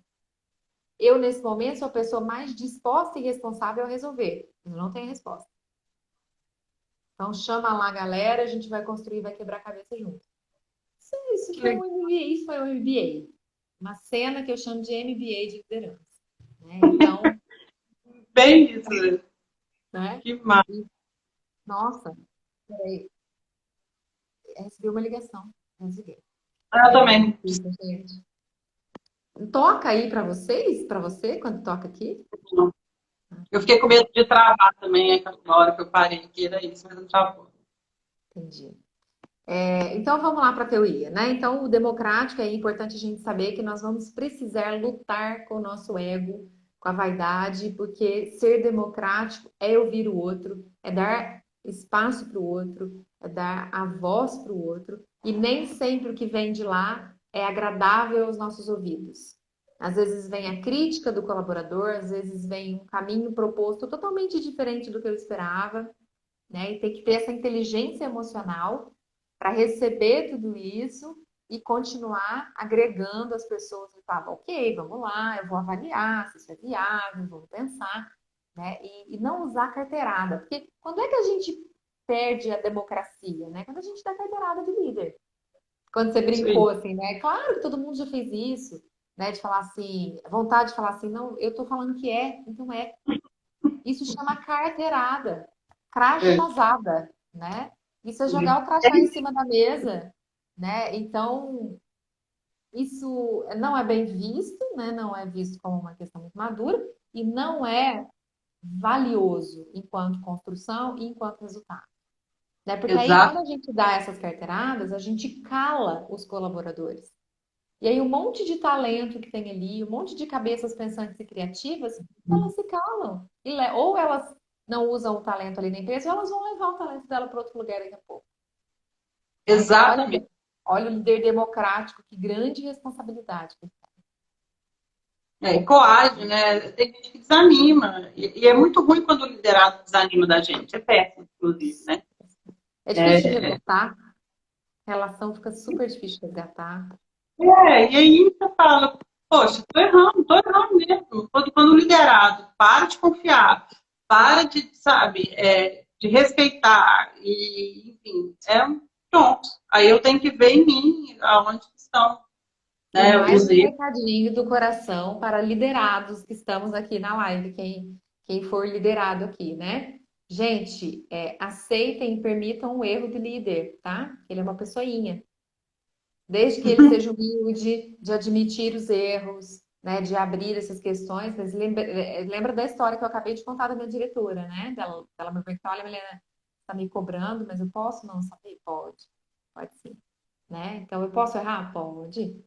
Eu, nesse momento, sou a pessoa mais disposta e responsável a resolver. Eu não tenho resposta. Então, chama lá a galera, a gente vai construir, vai quebrar a cabeça junto. Isso foi um MBA, isso foi um MBA. Uma cena que eu chamo de MBA de liderança. Né? Então, Bem isso mesmo. né? Que massa. Nossa, peraí, recebi uma ligação. Desliguei. Eu também. Gente. Toca aí pra vocês? Pra você, quando toca aqui? Eu fiquei com medo de travar também, aí na hora que eu parei aqui, era isso, mas não travou. Entendi. Então vamos lá para a teoria, né? Então, o democrático é importante a gente saber que nós vamos precisar lutar com o nosso ego, com a vaidade, porque ser democrático é ouvir o outro, é dar espaço para o outro, é dar a voz para o outro, e nem sempre o que vem de lá é agradável aos nossos ouvidos. Às vezes vem a crítica do colaborador, às vezes vem um caminho proposto totalmente diferente do que eu esperava, né? E tem que ter essa inteligência emocional para receber tudo isso e continuar agregando as pessoas e falar, ok, vamos lá, eu vou avaliar se isso é viável, vamos pensar, né? E não usar carteirada, porque quando é que a gente perde a democracia, né? Quando a gente dá carteirada de líder. Quando você brincou assim, né? Claro que todo mundo já fez isso, né? De falar assim, vontade de falar assim, não, eu tô falando que é, então é. Isso chama carteirada, É. crachazada, né? Isso é jogar o crachá em cima da mesa, né? Então, isso não é bem visto, né? Não é visto como uma questão muito madura e não é valioso enquanto construção e enquanto resultado. Né? Porque aí, quando Exato. a gente dá essas carteiradas, a gente cala os colaboradores. E aí, um monte de talento que tem ali, um monte de cabeças pensantes e criativas, elas se calam. Ou elas não usam o talento ali na empresa, ou elas vão levar o talento dela para outro lugar daqui a pouco. Né? Então, Exatamente. olha o líder democrático, que grande responsabilidade. E coage, né? Tem gente que desanima. E é muito ruim quando o liderado desanima da gente. É péssimo, inclusive, né? É difícil de resgatar, a relação fica super difícil de resgatar. E aí você fala, poxa, tô errando mesmo. Quando o liderado para de confiar, para de, sabe, de respeitar, e, enfim, pronto. Aí eu tenho que ver em mim aonde estão, E né, mais os um erros. recadinho do coração para liderados que estamos aqui na live, quem for liderado aqui, né? Gente, aceitem e permitam o erro do líder, tá? Ele é uma pessoinha. Desde que ele seja humilde, de admitir os erros, né? De abrir essas questões. Mas lembra da história que eu acabei de contar da minha diretora, né? Dela me perguntar, olha, Milena, está me cobrando, mas eu posso não saber? Pode, pode sim. Né? Então, eu posso errar? Pode.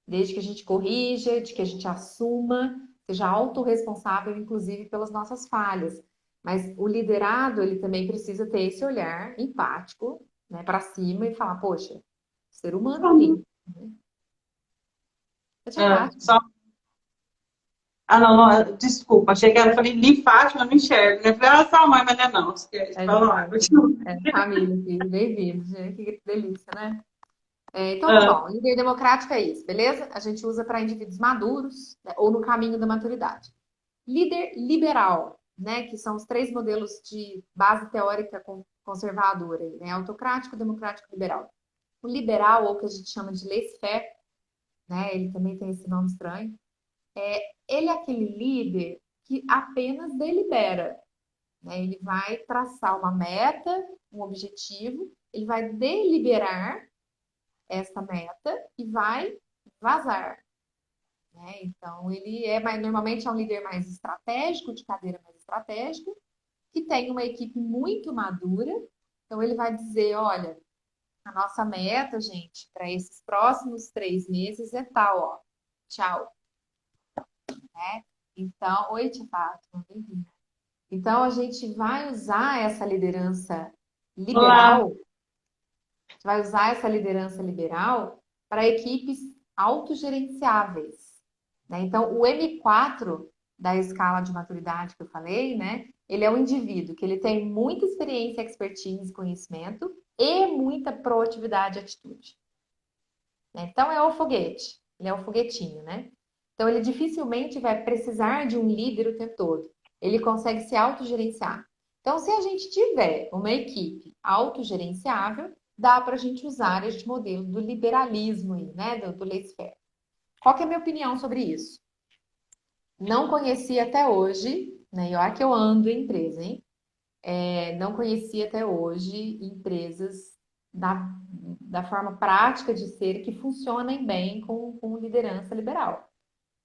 Desde que a gente corrija, de que a gente assuma, seja autorresponsável, inclusive, pelas nossas falhas. Mas o liderado, ele também precisa ter esse olhar empático, né, para cima e falar, poxa, ser humano ali. Né? Seja empático. Só... Ah, não, não, desculpa, achei que era, falei linfático, eu não enxergo. Né? Eu falei, sua mãe, mas não é não. Esquece, fala, Família, filho, bem-vindos, gente. Que delícia, né? Então, tá bom. Líder democrático é isso, beleza? A gente usa para indivíduos maduros, né, ou no caminho da maturidade. Líder liberal, né? Que são os três modelos de base teórica conservadora, né? Autocrático, democrático e liberal. O liberal, ou que a gente chama de laissez-faire, né? Ele também tem esse nome estranho. Ele é aquele líder que apenas delibera, né? Ele vai traçar uma meta, um objetivo, ele vai deliberar essa meta e vai vazar, né? Então, ele normalmente é um líder mais estratégico, de cadeira mais estratégico, que tem uma equipe muito madura. Então, ele vai dizer, olha, a nossa meta, gente, para esses próximos 3 meses é tal, ó. Tchau, né? Então, oi, Tia Fátima, bem-vinda. Então, a gente vai usar essa liderança Olá. liberal, vai usar essa liderança liberal para equipes autogerenciáveis, né? Então, o M4 da escala de maturidade que eu falei, né? Ele é um indivíduo que ele tem muita experiência, expertise, conhecimento e muita proatividade e atitude, né? Então é o foguete, ele é o foguetinho, né? Então ele dificilmente vai precisar de um líder o tempo todo. Ele consegue se autogerenciar. Então, se a gente tiver uma equipe autogerenciável, dá para a gente usar este modelo do liberalismo aí, né? Do laissez-faire. Qual que é a minha opinião sobre isso? Não conheci até hoje, né? E olha que eu ando em empresa, hein? Não conheci até hoje empresas da forma prática de ser que funcionem bem com liderança liberal.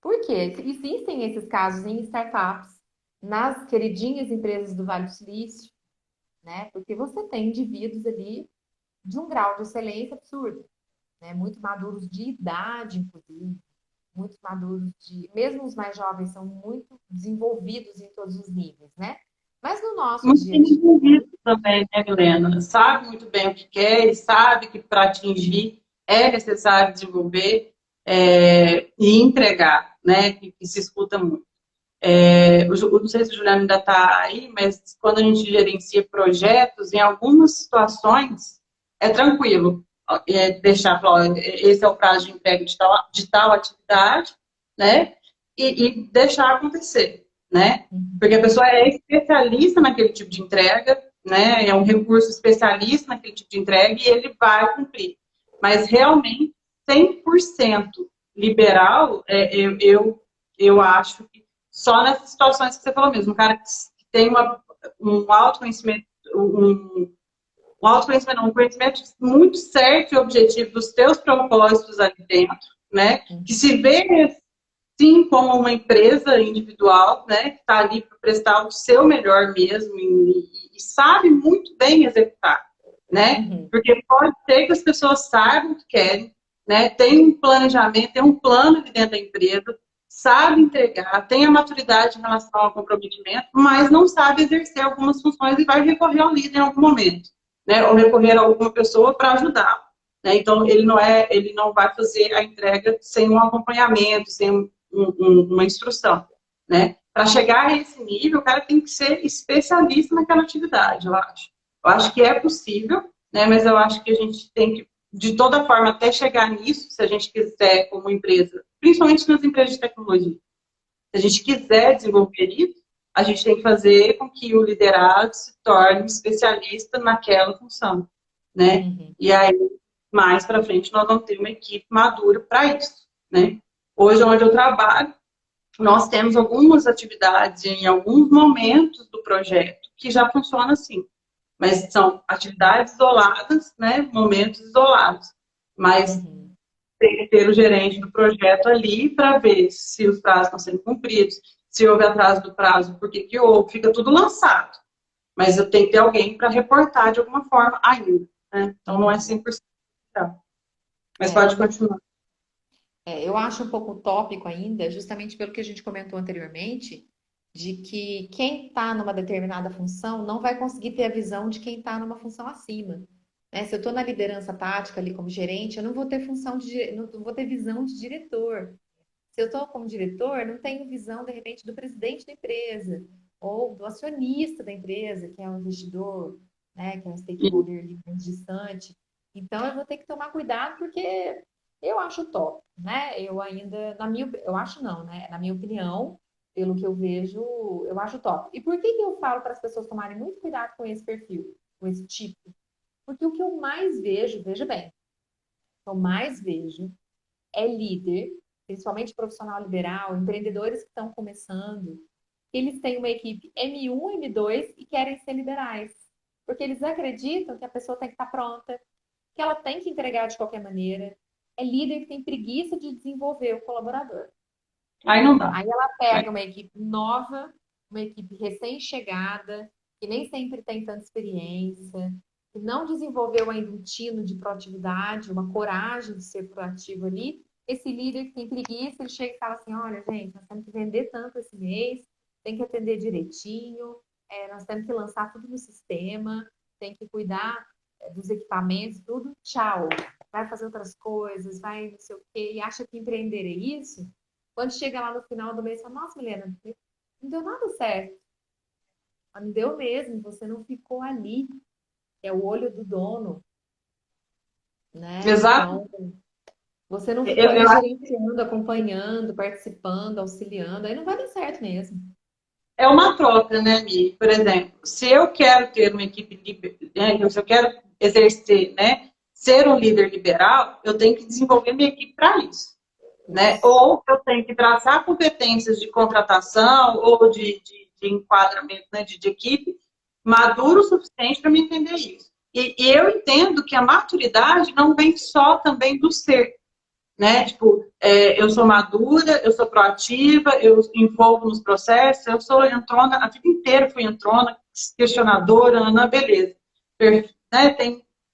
Por quê? Existem esses casos em startups, nas queridinhas empresas do Vale do Silício, né? Porque você tem indivíduos ali de um grau de excelência absurdo, né? Muito maduros de idade, inclusive, muito maduros mesmo os mais jovens são muito desenvolvidos em todos os níveis, né? Mas no nosso Muito dia a bem dia, desenvolvido também, né, Milena? Sabe muito bem o que quer e sabe que para atingir é necessário desenvolver e entregar, né? Que se escuta muito. Eu não sei se o Juliano ainda está aí, mas quando a gente gerencia projetos, em algumas situações é tranquilo deixar, falar, ó, esse é o prazo de entrega de tal atividade, né? E deixar acontecer, né? Porque a pessoa é especialista naquele tipo de entrega, né? É um recurso especialista naquele tipo de entrega e ele vai cumprir. Mas realmente, 100% liberal, eu acho que só nessas situações que você falou mesmo, um cara que tem um autoconhecimento, um conhecimento muito certo e objetivo dos teus propósitos ali dentro, né? Que se vê sim como uma empresa individual, né? Que está ali para prestar o seu melhor mesmo e sabe muito bem executar, né? Porque pode ser que as pessoas saibam o que querem, né? Tem um planejamento, tem um plano ali dentro da empresa, sabe entregar, tem a maturidade em relação ao comprometimento, mas não sabe exercer algumas funções e vai recorrer ao líder em algum momento, né? Ou recorrer a alguma pessoa para ajudar. Né? Então ele não vai fazer a entrega sem um acompanhamento, sem uma instrução, né? Para chegar a esse nível, o cara tem que ser especialista naquela atividade, eu acho. Eu acho que é possível, né? Mas eu acho que a gente tem que, de toda forma, até chegar nisso, se a gente quiser, como empresa, principalmente nas empresas de tecnologia, se a gente quiser desenvolver isso, a gente tem que fazer com que o liderado se torne especialista naquela função, né? E aí, mais para frente, nós vamos ter uma equipe madura para isso, né? Hoje, onde eu trabalho, nós temos algumas atividades em alguns momentos do projeto que já funcionam assim. Mas são atividades isoladas, né? Momentos isolados. Mas tem que ter o gerente do projeto ali para ver se os prazos estão sendo cumpridos, se houve atraso do prazo, por que houve, fica tudo lançado. Mas eu tenho que ter alguém para reportar de alguma forma ainda. Né? Então não é 100%. Mas pode continuar. Eu acho um pouco utópico ainda, justamente pelo que a gente comentou anteriormente, de que quem está numa determinada função não vai conseguir ter a visão de quem está numa função acima. Né? Se eu estou na liderança tática ali como gerente, eu não vou ter não vou ter visão de diretor. Se eu estou como diretor, não tenho visão, de repente, do presidente da empresa, ou do acionista da empresa, que é um investidor, né, que é um stakeholder ali mais distante. Então, eu vou ter que tomar cuidado, porque eu acho top, né? Eu ainda, eu acho não, né? Na minha opinião, pelo que eu vejo, eu acho top. E por que que eu falo para as pessoas tomarem muito cuidado com esse perfil, com esse tipo? Porque o que eu mais vejo, veja bem, o que eu mais vejo é líder, principalmente profissional liberal, empreendedores que estão começando, eles têm uma equipe M1, M2 e querem ser liberais. Porque eles acreditam que a pessoa tem que estar pronta, que ela tem que entregar de qualquer maneira. É líder que tem preguiça de desenvolver o colaborador. Aí não dá. Aí ela pega uma equipe nova, uma equipe recém-chegada, que nem sempre tem tanta experiência, que não desenvolveu ainda um tino de proatividade, uma coragem de ser proativo ali. Esse líder que tem preguiça, ele chega e fala assim: olha, gente, nós temos que vender tanto esse mês, tem que atender direitinho, nós temos que lançar tudo no sistema, tem que cuidar dos equipamentos, tudo, tchau. Vai fazer outras coisas, vai não sei o quê, e acha que empreender é isso. Quando chega lá no final do mês, fala, nossa, Milena, não deu nada certo. Não deu mesmo, você não ficou ali. É o olho do dono, né? Exato. Então, você não ficou ali Eu gerenciando, acompanhando, participando, auxiliando, aí não vai dar certo mesmo. É uma troca, né, Mi? Por exemplo, se eu quero ter uma equipe, né, se eu quero exercer, né, ser um líder liberal, eu tenho que desenvolver minha equipe para isso, né? Isso. Ou eu tenho que traçar competências de contratação ou de enquadramento, né, de equipe maduro o suficiente para me entender isso. E eu entendo que a maturidade não vem só também do ser, né? Tipo, eu sou madura, eu sou proativa, eu envolvo nos processos, eu sou entrona, a vida inteira fui entrona, questionadora, Ana, beleza. Né?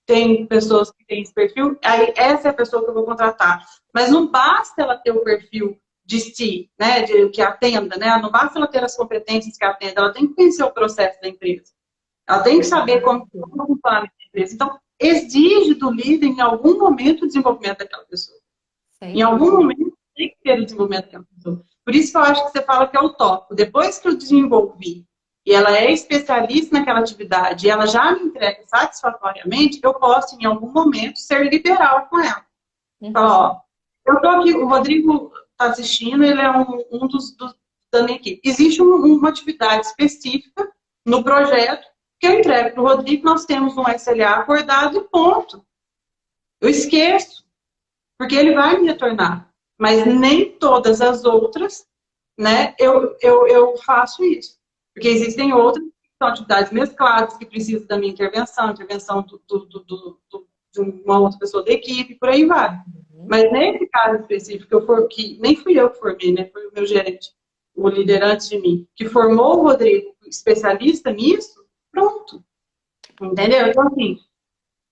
Tem pessoas que têm esse perfil, aí essa é a pessoa que eu vou contratar. Mas não basta ela ter o perfil de si, né? Que atenda, né? Não basta ela ter as competências que atenda, ela tem que conhecer o processo da empresa. Ela tem que saber como Exato. funciona a empresa. Então, exige do líder, em algum momento, o desenvolvimento daquela pessoa. Em Sem algum dúvida. momento tem que ter o desenvolvimento daquela pessoa. Por isso que eu acho que você fala que é o tópico. Depois que eu desenvolvi e ela é especialista naquela atividade e ela já me entrega satisfatoriamente, eu posso, em algum momento, ser liberal com ela. Falar, Uhum. ó, eu estou aqui, o Rodrigo está assistindo, ele é um da minha equipe. Existe uma atividade específica no projeto que eu entrego para o Rodrigo, nós temos um SLA acordado e ponto. Eu esqueço porque ele vai me retornar. Mas nem todas as outras, né, eu faço isso. Porque existem outras que são atividades mescladas, que precisam da minha intervenção de uma outra pessoa da equipe, por aí vai. Uhum. Mas nesse caso específico, que nem fui eu que formei, né, foi o meu gerente, o líder antes de mim, que formou o Rodrigo, especialista nisso, pronto. Entendeu? Então, assim,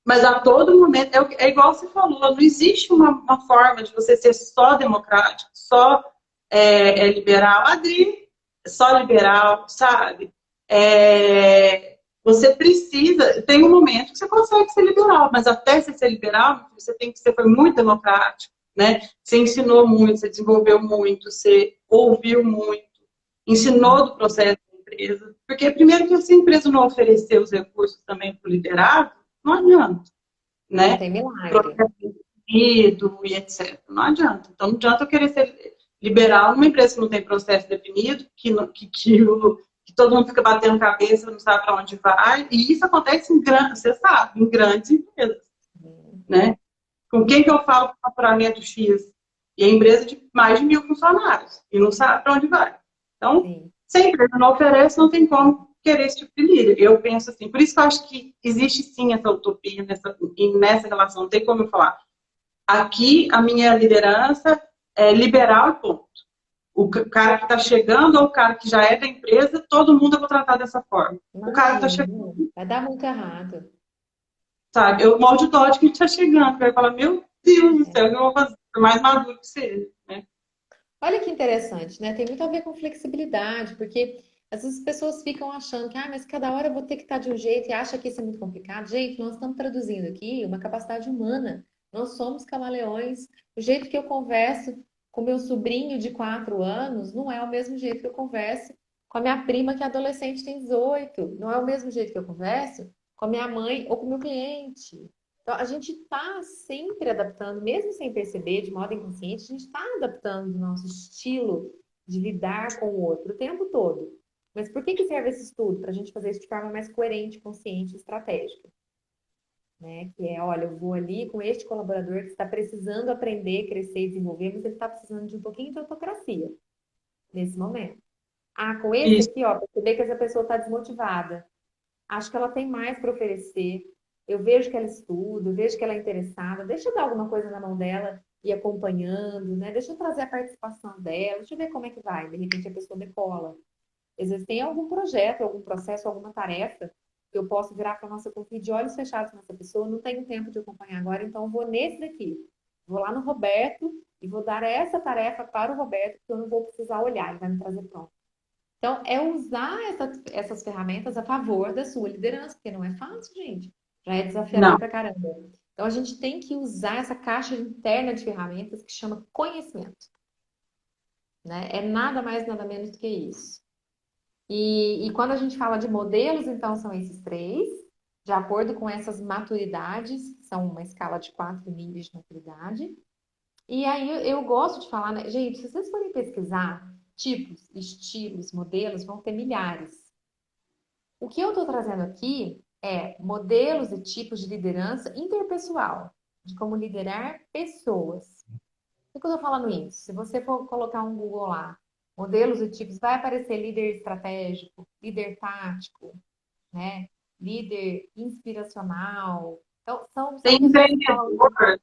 mas a todo momento, é igual você falou, não existe uma forma de você ser só democrático, só liberal. Adri, só liberal, sabe? Você precisa, tem um momento que você consegue ser liberal, mas até você ser liberal, você tem que ser foi muito democrático, né? Você ensinou muito, você desenvolveu muito, você ouviu muito, ensinou do processo da empresa. Porque primeiro que se a empresa não oferecer os recursos também para o liderado, não adianta, Não né? tem milagre. Processo definido e etc. Não adianta. Então, não adianta eu querer ser liberal numa empresa que não tem processo definido, que todo mundo fica batendo cabeça, não sabe para onde vai. E isso acontece você sabe, em grandes empresas, né? Com quem que eu falo para faturamento X? E a empresa de mais de 1.000 funcionários e não sabe para onde vai. Então, Sim. se a empresa não oferece, não tem como querer esse tipo de líder. Eu penso assim. Por isso que eu acho que existe sim essa utopia nessa relação. Não tem como eu falar. Aqui, a minha liderança é liberal e ponto. O cara que está chegando ou o cara que já é da empresa, todo mundo eu vou tratar dessa forma. O cara que está Imagina, chegando, vai dar muito errado. sabe? Eu morro de dó de quem está chegando. Vai falar, meu Deus do céu, o que eu vou fazer? Por mais maduro que seja, né? Olha que interessante, né? Tem muito a ver com flexibilidade, porque às vezes as pessoas ficam achando que, mas cada hora eu vou ter que estar de um jeito e acha que isso é muito complicado. Gente, nós estamos traduzindo aqui uma capacidade humana. Nós somos camaleões. O jeito que eu converso com meu sobrinho de 4 anos não é o mesmo jeito que eu converso com a minha prima que é adolescente tem 18. Não é o mesmo jeito que eu converso com a minha mãe ou com o meu cliente. Então, a gente está sempre adaptando, mesmo sem perceber, de modo inconsciente, a gente está adaptando o nosso estilo de lidar com o outro o tempo todo. Mas por que que serve esse estudo? Para a gente fazer isso de forma mais coerente, consciente e estratégica, né? Que é, olha, eu vou ali com este colaborador que está precisando aprender, crescer e desenvolver, mas ele está precisando de um pouquinho de autocracia nesse momento. Ah, com esse Isso. aqui, ó, perceber que essa pessoa está desmotivada. Acho que ela tem mais para oferecer. Eu vejo que ela estuda, eu vejo que ela é interessada. Deixa eu dar alguma coisa na mão dela e ir acompanhando, né? Deixa eu trazer a participação dela, deixa eu ver como é que vai. De repente a pessoa decola. Às vezes tem algum projeto, algum processo, alguma tarefa que eu posso virar para a nossa equipe de olhos fechados nessa pessoa. Não tenho tempo de acompanhar agora, então vou nesse daqui. Vou lá no Roberto e vou dar essa tarefa para o Roberto, porque eu não vou precisar olhar, ele vai me trazer pronto. Então, é usar essas ferramentas a favor da sua liderança, porque não é fácil, gente. Já é desafiador Não. pra caramba. Então, a gente tem que usar essa caixa interna de ferramentas que chama conhecimento, né? É nada mais, nada menos do que isso. E quando a gente fala de modelos, então são esses três, de acordo com essas maturidades, que são uma escala de 4 níveis de maturidade. E aí eu gosto de falar, né? Gente, se vocês forem pesquisar tipos, estilos, modelos, vão ter milhares. O que eu estou trazendo aqui é modelos e tipos de liderança interpessoal, de como liderar pessoas. Por que eu estou falando isso? Se você for colocar um Google lá, modelos e tipos, vai aparecer líder estratégico, líder tático, né? Líder inspiracional. Então, são Tem pessoas que falam empreendedor,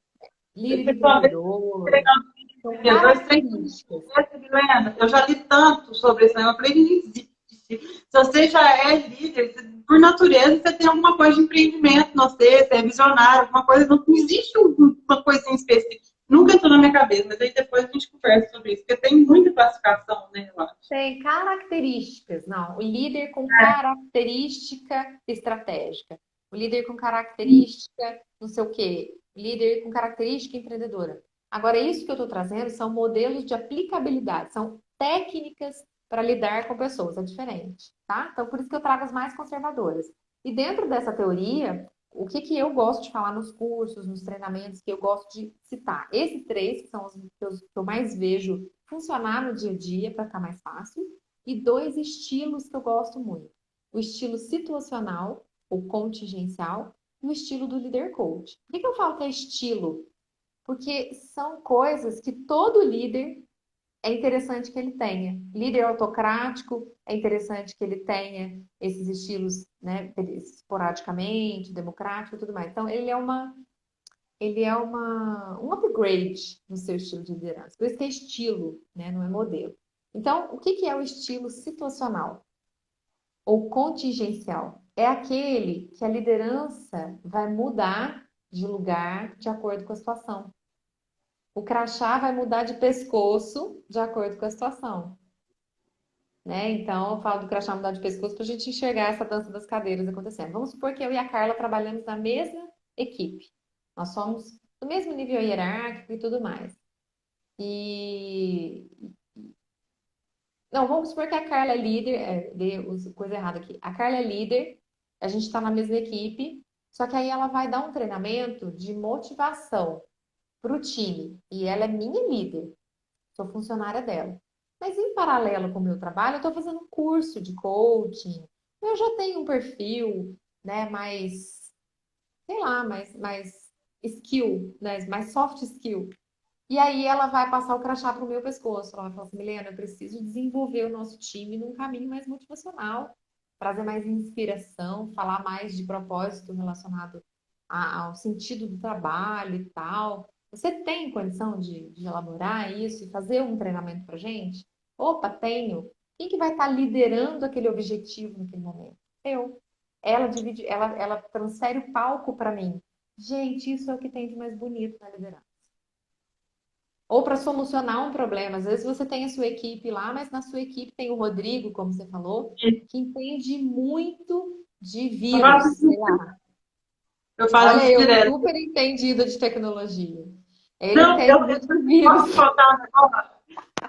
líder principalmente empreendedor, treinando são empreendedores, características. Helena, eu já li tanto sobre isso, né? Eu falei, não existe. Se você já é líder, por natureza, você tem alguma coisa de empreendimento, não sei, você é visionário, alguma coisa, não existe uma coisinha específica. Nunca entrou na minha cabeça, mas aí depois a gente conversa sobre isso, porque tem muita classificação, né, eu acho. Tem características, não. O líder com característica estratégica. O líder com característica não sei o quê. O líder com característica empreendedora. Agora, isso que eu estou trazendo são modelos de aplicabilidade, são técnicas para lidar com pessoas. É diferente, tá? Então, por isso que eu trago as mais conservadoras. E dentro dessa teoria, o que que eu gosto de falar nos cursos, nos treinamentos, que eu gosto de citar? Esses três, que são os que eu mais vejo funcionar no dia a dia para ficar mais fácil, e dois estilos que eu gosto muito: o estilo situacional, ou contingencial, e o estilo do líder coach. Por que eu falo que é estilo? Porque são coisas que todo líder é interessante que ele tenha. Líder autocrático, é interessante que ele tenha esses estilos, né, esporadicamente, democrático e tudo mais. Então, um upgrade no seu estilo de liderança. Por isso que é estilo, né? Não é modelo. Então, o que que é o estilo situacional ou contingencial? É aquele que a liderança vai mudar de lugar de acordo com a situação. O crachá vai mudar de pescoço de acordo com a situação, né? Então, eu falo do crachá mudar de pescoço para a gente enxergar essa dança das cadeiras acontecendo. Vamos supor que eu e a Carla trabalhamos na mesma equipe. Nós somos do mesmo nível hierárquico e tudo mais. E não, vamos supor que a Carla é líder, coisa errada aqui. A Carla é líder, a gente está na mesma equipe, só que aí ela vai dar um treinamento de motivação para o time. E ela é minha líder, sou funcionária dela. Mas em paralelo com o meu trabalho, eu estou fazendo um curso de coaching. Eu já tenho um perfil, né, mais, sei lá, mais skill, né, mais soft skill. E aí ela vai passar o crachá para o meu pescoço. Ela vai falar assim, Milena, eu preciso desenvolver o nosso time num caminho mais motivacional, trazer mais inspiração, falar mais de propósito relacionado ao sentido do trabalho e tal. Você tem condição de elaborar isso e fazer um treinamento para gente? Opa, tenho. Quem que vai estar liderando aquele objetivo naquele momento? Eu. Ela divide, ela transfere o palco para mim. Gente, isso é o que tem de mais bonito na liderança. Ou para solucionar um problema. Às vezes você tem a sua equipe lá, mas na sua equipe tem o Rodrigo, como você falou, que entende muito de vírus, sei lá. Eu falo Olha, isso eu direto. super entendida de tecnologia. Ele Não, entende muito de vírus.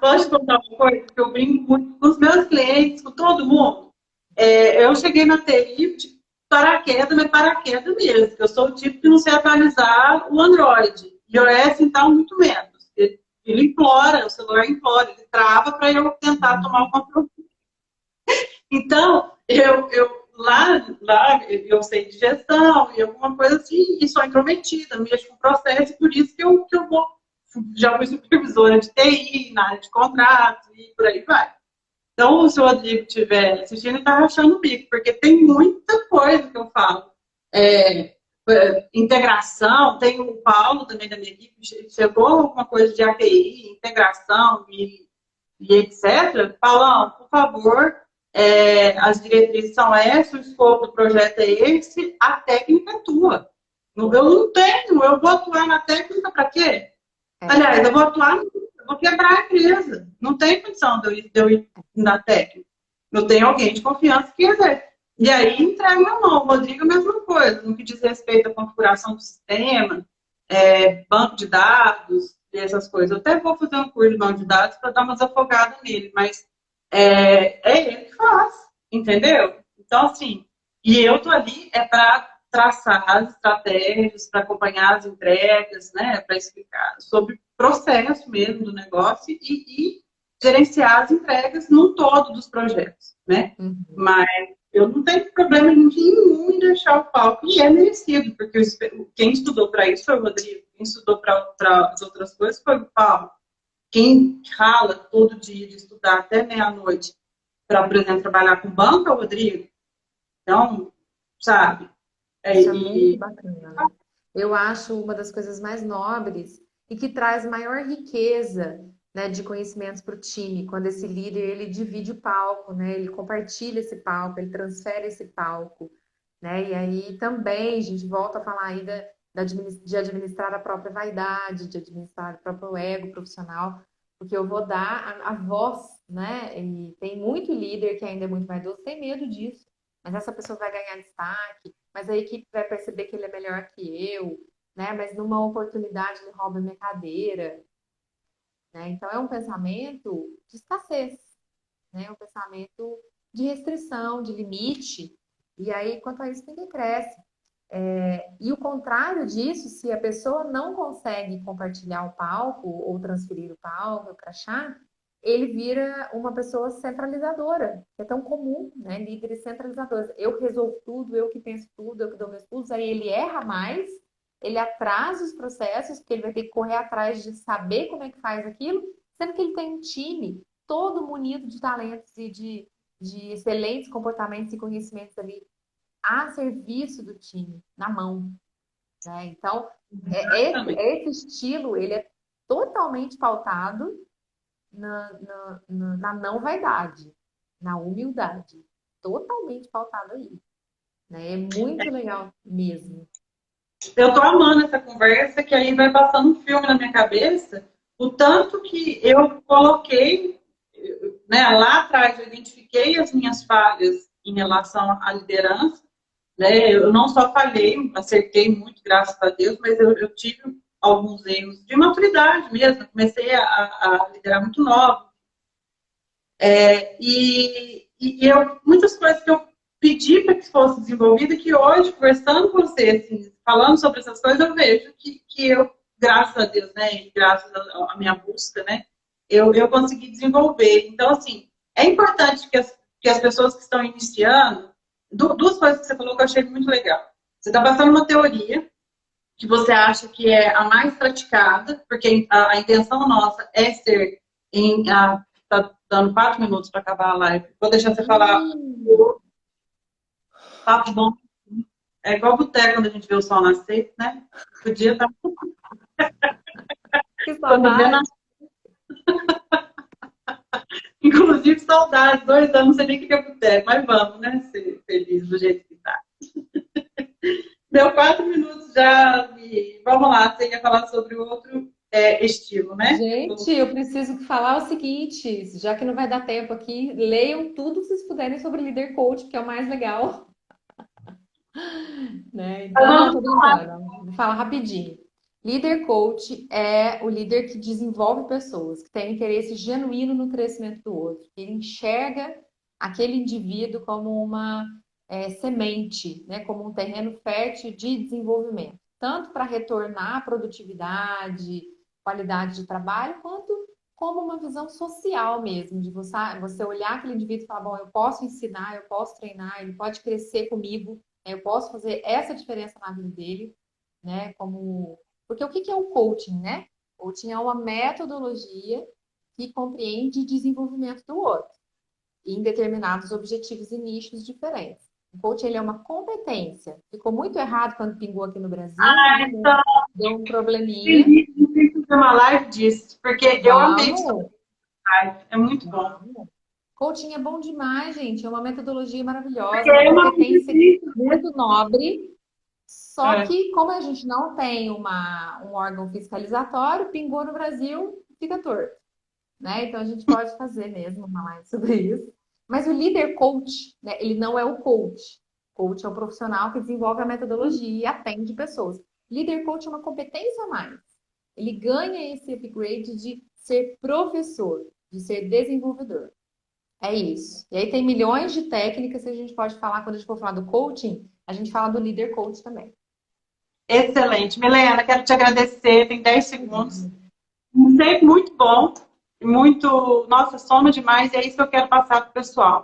posso te contar uma coisa que eu brinco muito com os meus clientes, com todo mundo. Eu cheguei na TI de paraquedas, mas paraquedas mesmo, que eu sou o tipo que não sei atualizar o Android. iOS, então, muito menos. Ele implora, o celular implora, ele trava para eu tentar tomar o controle. Então, lá eu sei de gestão e alguma coisa assim, e sou intrometida, mexo com o processo, e por isso que eu vou. Já fui supervisora de TI, na área de contratos e por aí vai. Então, se o Rodrigo estiver assistindo, ele está rachando o bico, porque tem muita coisa que eu falo. Integração, tem o Paulo também da minha equipe, chegou alguma coisa de API, integração e etc. Paulão, por favor, as diretrizes são essas, o escopo do projeto é esse, a técnica é tua. Eu não tenho, eu vou atuar na técnica para quê? Aliás, eu vou atuar, eu vou quebrar a empresa. Não tem condição de eu ir na técnica. Eu tenho alguém de confiança que quiser. E aí entrega na mão. O Rodrigo, a mesma coisa. No que diz respeito à configuração do sistema, banco de dados e essas coisas. Eu até vou fazer um curso de banco de dados para dar uma desafogada nele, mas é ele que faz. entendeu? Então, assim, e eu tô ali para traçar as estratégias, para acompanhar as entregas, né, para explicar sobre o processo mesmo do negócio e gerenciar as entregas no todo dos projetos, né? Uhum. Mas eu não tenho problema nenhum em deixar o palco, e é merecido, porque quem estudou para isso foi o Rodrigo, quem estudou para as outras coisas foi o Paulo. Quem rala todo dia de estudar até meia-noite para, por exemplo, trabalhar com banco é o Rodrigo. Então, sabe? Isso é muito bacana. Eu acho uma das coisas mais nobres e que traz maior riqueza, né, de conhecimentos para o time, quando esse líder ele divide o palco, né, ele compartilha esse palco, ele transfere esse palco, né, e aí também a gente volta a falar aí de administrar a própria vaidade, de administrar o próprio ego profissional, porque eu vou dar a voz, né, e tem muito líder que ainda é muito vaidoso, tem medo disso, mas essa pessoa vai ganhar destaque, mas a equipe vai perceber que ele é melhor que eu, né? Mas numa oportunidade ele rouba minha cadeira, né? Então é um pensamento de escassez, né? É um pensamento de restrição, de limite. E aí, quanto a isso, ninguém cresce. E o contrário disso, se a pessoa não consegue compartilhar o palco ou transferir o palco, o crachá, ele vira uma pessoa centralizadora, que é tão comum, né? Líderes centralizadores. Eu que resolvo tudo, eu que penso tudo, eu que dou meus pulos, aí ele erra mais, ele atrasa os processos, porque ele vai ter que correr atrás de saber como é que faz aquilo, sendo que ele tem um time todo munido de talentos e de excelentes comportamentos e conhecimentos ali a serviço do time, na mão, né? Então, Exatamente. esse estilo, ele é totalmente pautado na não vaidade, na humildade. Totalmente pautado aí, né? É muito legal mesmo. Eu tô amando essa conversa, que aí vai passando um filme na minha cabeça, o tanto que eu coloquei, né, lá atrás eu identifiquei as minhas falhas em relação à liderança, né? Eu não só falhei, acertei muito, graças a Deus, mas eu tive alguns erros de maturidade mesmo. Eu comecei a liderar muito nova. Muitas coisas que eu pedi para que fosse desenvolvida, que hoje, conversando com você, assim, falando sobre essas coisas, eu vejo que eu, graças a Deus, né, e graças à minha busca, né, eu consegui desenvolver. Então, assim, é importante que as pessoas que estão iniciando, duas coisas que você falou que eu achei muito legal. Você está passando uma teoria que você acha que é a mais praticada, porque a intenção nossa é ser tá dando 4 minutos para acabar a live. Vou deixar você falar papo bom. É igual boteco quando a gente vê o sol nascer, né? Podia estar Que quando vê saudade! inclusive saudades, 2 anos, não sei nem o que é boteco, mas vamos, né? Ser feliz do jeito que tá. Deu 4 minutos já e vamos lá, você ia falar sobre outro estilo, né? Gente, eu preciso falar o seguinte, já que não vai dar tempo aqui, leiam tudo se vocês puderem sobre líder coach, que é o mais legal, né? Então, não, tô brincando. Vou falar rapidinho. Líder coach é o líder que desenvolve pessoas, que tem interesse genuíno no crescimento do outro, que enxerga aquele indivíduo como uma semente, né? Como um terreno fértil de desenvolvimento, tanto para retornar a produtividade, qualidade de trabalho, quanto como uma visão social mesmo, de você olhar aquele indivíduo e falar, bom, eu posso ensinar, eu posso treinar, ele pode crescer comigo, eu posso fazer essa diferença na vida dele, né? Como porque o que é o coaching, né? Coaching é uma metodologia que compreende o desenvolvimento do outro em determinados objetivos e nichos diferentes. O coaching ele é uma competência. Ficou muito errado quando pingou aqui no Brasil, né? Então, Deu um probleminha. tem que fazer uma live disso, porque eu amei essa Vamos, live, é muito bom. vamos. Coaching é bom demais, gente. É uma metodologia Porque maravilhosa, uma é uma competência coisa muito nobre. Só é. que, como a gente não tem um órgão fiscalizatório, pingou no Brasil, fica torto, né? Então a gente pode fazer mesmo uma live sobre isso. Mas o líder coach, né? Ele não é o coach. Coach é o profissional que desenvolve a metodologia e atende pessoas. Líder coach é uma competência a mais. Ele ganha esse upgrade de ser professor, de ser desenvolvedor. É isso. E aí tem milhões de técnicas que a gente pode falar quando a gente for falar do coaching, a gente fala do líder coach também. Excelente. Milena, quero te agradecer, tem 10 segundos. Sempre muito bom, muito, nossa, soma demais, e é isso que eu quero passar para o pessoal.